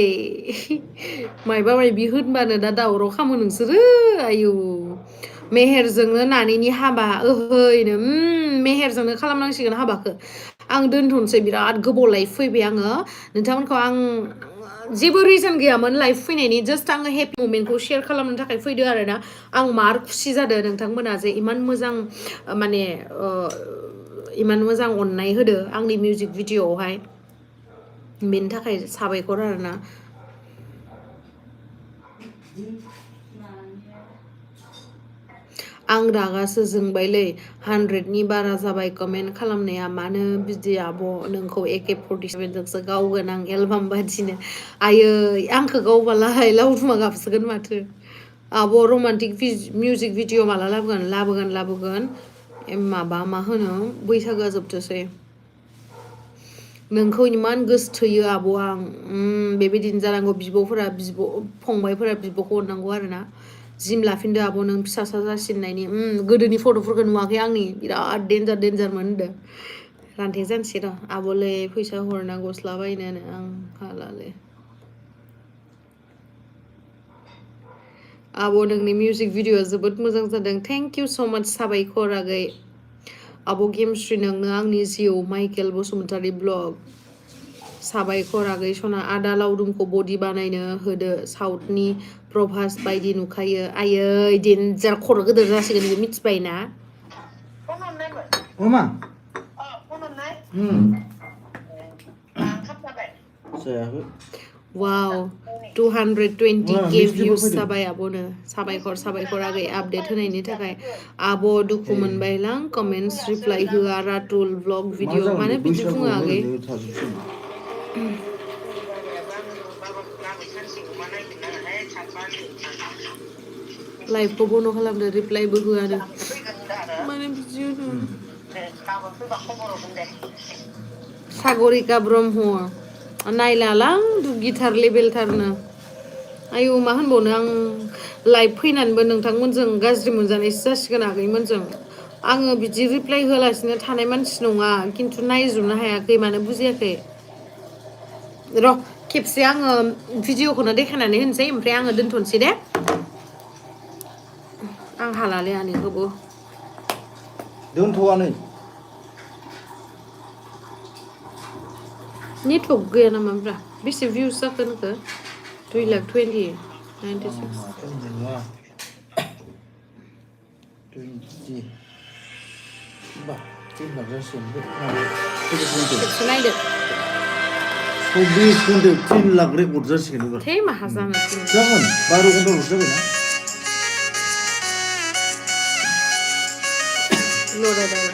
मायबा मायबि होनबानो दा दावराव खामो नोंसोरो आयौ मेहेरजोंनो नानिनि हाबा ओहैनो मेहेरजोंनो खालामनांसिगोन हाबाखौ आं दोनथ'नोसै बिराद गोबाव लाइफ फैबाय आङो नोंथांमोनखौ आं जेबो रिजन गैयामोन लाइफ फैनायनि जास्ट आङो हेपि मोमेन्टखौ शेयार खालामनो थाखाय फैदो आरो ना आं मार खुसि जादों नोंथांमोना जे इमान मोजां माने इमान मोजां अननाय होदो आंनि मिउजिक भिडिअआवहाय बेनि थाखाय साबायखर आरोना आं रागासो जोंबायलै 100नि बारा जाबाय कमेन्ट खालामनाया मानो बिदि आब' नोंखौ AK-47 जोंसो गावगोन आं एलबाम बादिनो आयै आंखौ गावबालाय लावदुमा गाबसिगोन माथो आब' रमान्टिक मिउजिक भिडिअ माला लाबोगोन माबा मा होनो बैसागोआ जोबथोसै नोंखौ इमान गोसोथोयो आब' आं बेबायदिनो जानांगौ बिब'फोरा फंबायफोरा बिब'खौ अननांगौ आरोना जिम लाफिनदो आब' नों फिसासा जासिननायनि गोदोनि फट'फोरखौ नुवाखै आंनि बिराद देन्जारमोन होनदों रान्थें जानोसै र' आब'लै फैसा हरना गस्ला बायनोनो आं हालालै आब' नोंनि मिउजिक भिडिअआ जोबोद मोजां जादों थेंक इउ स' माच साबायखर आगै आब' गेमस्रि नोंनो आंनि जिउ माइकेल बसुमतारी ब्लग साबायखर आगै सना आदा लावदुमखौ बडि बानायनो होदो साउथनि प्रभास बायदि नुखायो आयै देन्जार खर' गोदोर जासिगोन बेखौ मिथिबाय ना अमा वाव 220k views जाबाय आब'नो साबायखर आगै आपडेट होनायनि थाखाय आब' दुखु मोनबायलां कमेन्ट्स रिप्लाइ होआ रातुल ब्लग भिडिअ मानो बिदि बुङो आगै लाइभखौ बन्द' खालामदो रिप्लाइबो होआनो मानो बिदि होनो सागरिका ब्रह्म नायलालां गिटार लेभेलथारनो आयौ मा होनबावनो आं लाइभ फैनानैबो नोंथांमोनजों गाज्रि मोनजानायसो जासिगोन आगैमोनजों आङो बिदि रिप्लाइ होआलासिनो थानाय मानसि नङा खिन्थु नायजोबनो हायाखै मानो बुजियाखै र' खेबसे आङो भिडिअखौनो देखायनानै होनोसै ओमफ्राय आङो दोनथ'नोसै दे आं हालालै आनैखौबो दोनथ'वा नै नेटवर्क गैया नामाब्रा बेसे भिउस जाखो नोंखो 220,96 खेबसे नायदो 24 घन्टायाव 3 लाख रेकर्ड जासिगोन एबार थै माहा जानो जागोन 12 घन्टाल'सो जाबायना लरा दावा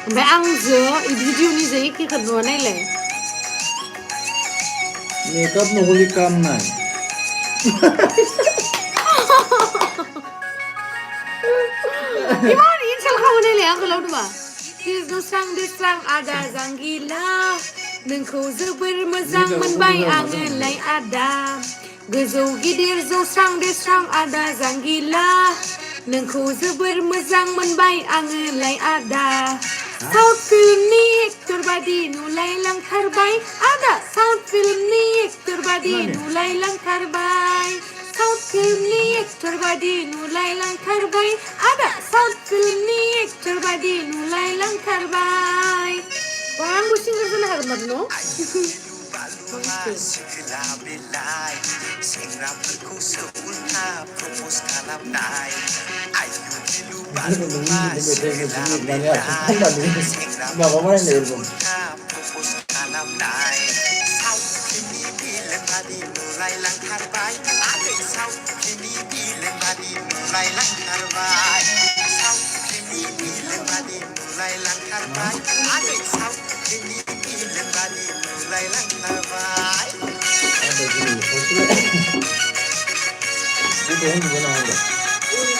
ओमफ्राय आंजो भिडिअनिजों एखेखौ नुवा नायलाय मेकआप नहले काम नाय 이만 인천 가보내래 안 그러더만 दैस्रां आदा जांगिला नोंखौ जोबोर मोजां मोनबाय आङोलाय आदा गोजौ गिदिर जौस्रां दैस्रां आदा जांगिला नोंखौ जोबोर मोजां मोनबाय आङोलाय आदा साउथ फिल्मनि एक्टर बादि नुलायलांथारबाय आदा साउथ फिल्मनि एक्टर बादि नुलायलांथारबाय साउथ फिल्मनि एक्टर बादि नुलायलांथारबाय आदा साउथ फिल्मनि एक्टर बादि नुलायलांथारबाय आंबो सिंगार जानो हागोन माथो न'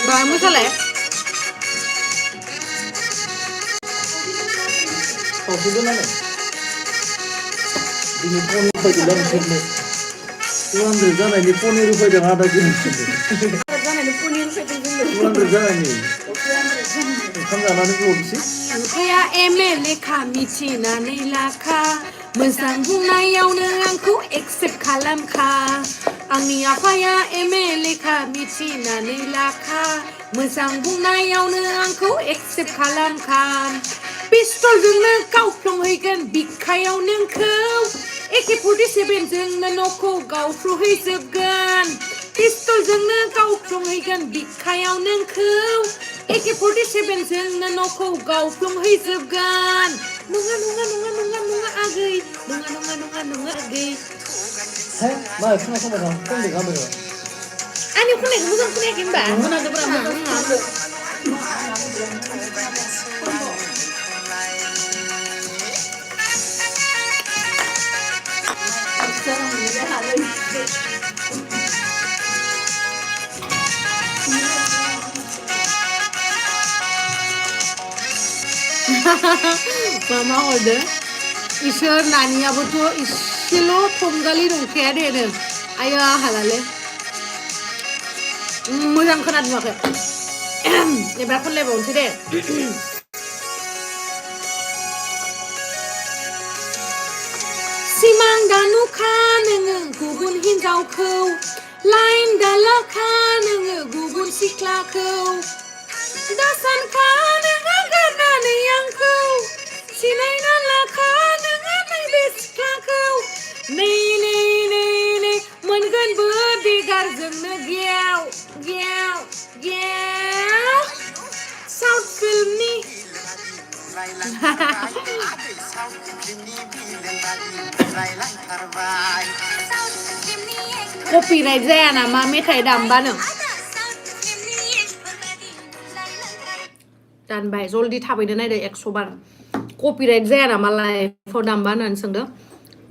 Bà mới sao lẹ? Sudah mana? Ini pun rupiah di dalam sini. Tuan rencana ini pun rupiah yang ada di sini. Rencana ini pun rupiah di sini. Tuan rencana ini. Kamu jangan lupa sih. Rupiah MLA kami Cina nilaka. Mesang bunayaunya angku accept kalamka. Angni apaya MLA kami Cina nilaka. Mesang bunayaunya angku accept kalamka. Pistol जोंनो गावफ्लंहैगोन बिखायाव नोंखौ AK-47 जोंनो न'खौ गावफ्लंहैजोबगोन पिस्तल जोंनो गावफ्लंहैगोन बिखायाव नोंखौ AK-47 जोंनो न'खौ गावफ्लंहैजोबगोन नङा आगै नङा आगै Heh, मा खोनासंबाय दं खनदे गाबोन आंनि खननायखौ मोजां खोनायाखै होनबा Mama order इसोर नानियाबोथ' इसेल' थंगालि दंखाया दे नो आया हालाले मोजां खोनादोंमाखै एबार खनलायबावनोसै दे सिमां दानुखा नोङो गुबुन हिन्जावखौ लाइन दालाखा नोङो गुबुन सिख्लाखौ दासानखा नोङो गारनानै आंखौ सिनायना लाखा नोङो नैबे सिख्लाखौ नै मोनगोनबो बेगारजोंनो गेव साउथ फिल्मनि कपिराइट जाया नामा मेथाइ दामबानो दानबाय जल्दि थाबैनो नायदो 100 बार कपिराइट जाया नामा लाइफआव दामबा होननानै सोंदो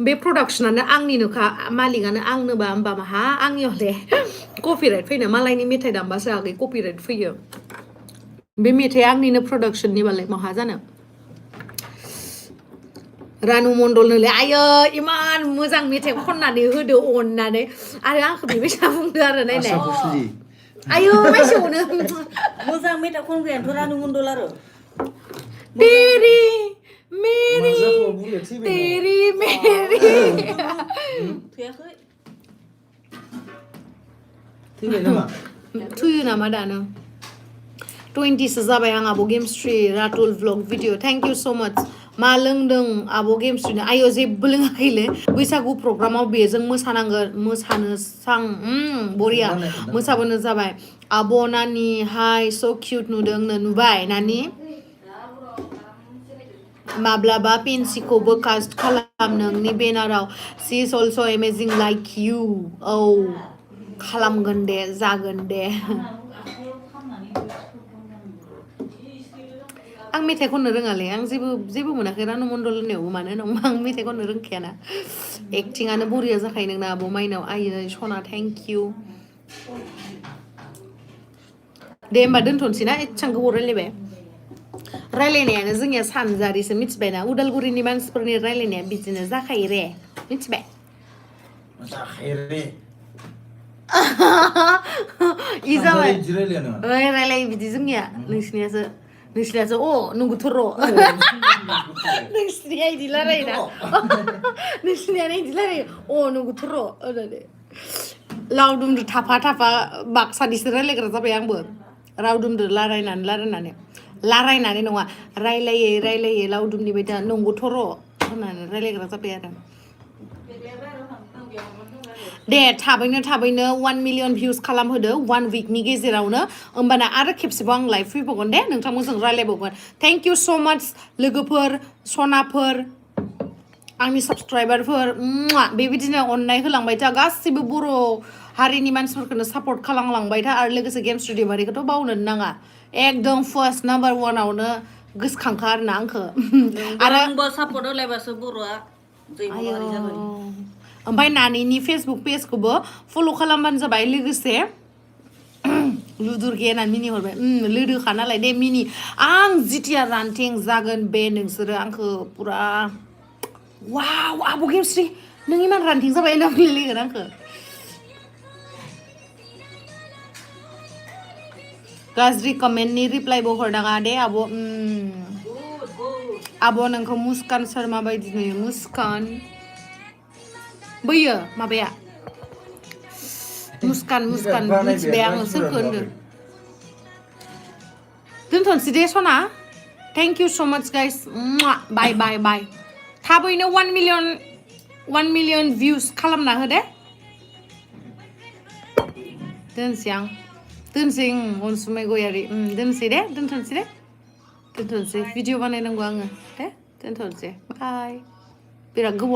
बे प्रडाक्शनानो आंनिनोखा मालिकआनो आंनोबा होमबा माहा आंनियावले कपिराइट फैनो मालायनि मेथाइ दामबासो आगै कपिराइट फैयो बे मेथाइआ आंनिनो प्रडाक्शननि बालाय माहा जानो रानु मण्डलनोले आयो इमान मोजां मेथाइ खननानै होदो अननानै आरो आंखौ बेबायसा बुंदो आरो नायलाय आयो माइसेयावनो मोजां मेथाइ खनग्रायानोथ' रानु मण्डल आरो तेरी मेरी थैयाखै थैबाय नामा थुयो नामा दानो 20 सो जाबाय आं आब' गेमस्ट्रि Ratul vlog video thank you so much मा लोंदों आब' गेमस्ट्रिनो आयो जेबो लोङाखैलै बैसागु प्रग्रामाव बेजों मोसानांगोन मोसानो सां बरिया मोसाबोनो जाबाय आब' नानि हाय स' किउट नुदोंनो नुबाय नानि माब्लाबा पेन्सिखौबो कास्ट खालाम नोंनि बेनाराव she is also amazing like you औ खालामगोन दे जागोन दे आं मेथाइ खननो रोङालै आं जेबो मोनाखै रानु मण्डल होननायावबो मानो होनबा आं मेथाइ खननो रोंखायाना एक्टिंआनो बरिया जाखायो नोंना आब' माइनाव आयै सना थेंक इउ दे होमबा दोनथ'नोसै ना एसेबां गोबाव रायलायबाय रायलायनायानो जोंनिया सानजारिसो मिथिबायना उदालगुरिनि मानसिफोरनि रायलायनाया बिदिनो जाखायो रे मिथिबाय जाखायो रे इ जाबाय बिदि रायलाया नोङो ओइ रायलायो बिदि जोंनिया नोंसिनियासो अ नंगौथ' र' नोंसिनिया इदि रायलायोना नोंसिनियानो इदि रायलायो अ नंगौथ' र' होननानै लावदुमदो थाफा थाफा बाक्सानिसो रायलायग्रा जाबाय आंबो रावदुमदो रायलायनानै नङा रायलायै लावदुमनि बायदि नंगौथ' र' होननानै रायलायग्रा जाबाय आरो दे थाबैनो 1 मिलियन भिउस खालामहोदो 1 वीकनि गेजेरावनो होमबाना आरो खेबसेबाव आं लाइभ फैबावगोन दे नोंथांमोनजों रायलायबावगोन थेंक इउ सो माच लोगोफोर सनाफोर आंनि साबस्क्राइबारफोर बेबायदिनो अननाय होलांबाय था गासिबो बर' हारिनि मानसिफोरखौनो सापर्ट खालामलांबाय था आरो लोगोसे गेम स्टुडिअ मारिखौथ' बावनोनो नाङा एकदम फार्स्ट नाम्बार 1आवनो गोसोखांखा आरोना आंखौ आरो आंबो सापर्ट होलायबासो बर'आ जै बर' हारि जागोन ओमफ्राय नानिनि फेसबुक पेजखौबो फल' खालामबानो जाबाय लोगोसे लुदुरगे होननानै मिनि हरबाय लोदोखा नालाय दे मिनि आं जिथिया रानथें जागोन बे नोंसोरो आंखौ पुरा वाव आब' गेमस्रि नों इमान रानथें जाबाय होनना बुंलायलायगोन आंखौ गाज्रि कमेन्टनि रिप्लाइबो हरनाङा दे आब' आब' नोंखौ मुस्कान शर्मा बायदि नुयो मुस्कान बैयो माबाया मुस्कान मिथिबाय आङो सोरखौ होनदों दोनथ'नोसै दे सना थेंक इउ स' माच गाइस बाय थाबैनो 1 मिलियन भिउस खालामना हो दे दोनसै अनसुमै गयारि दोनथ'नोसै भिडिअ बानायनांगौ आङो दे दोनथ'नोसै बाय बिराद गोबाव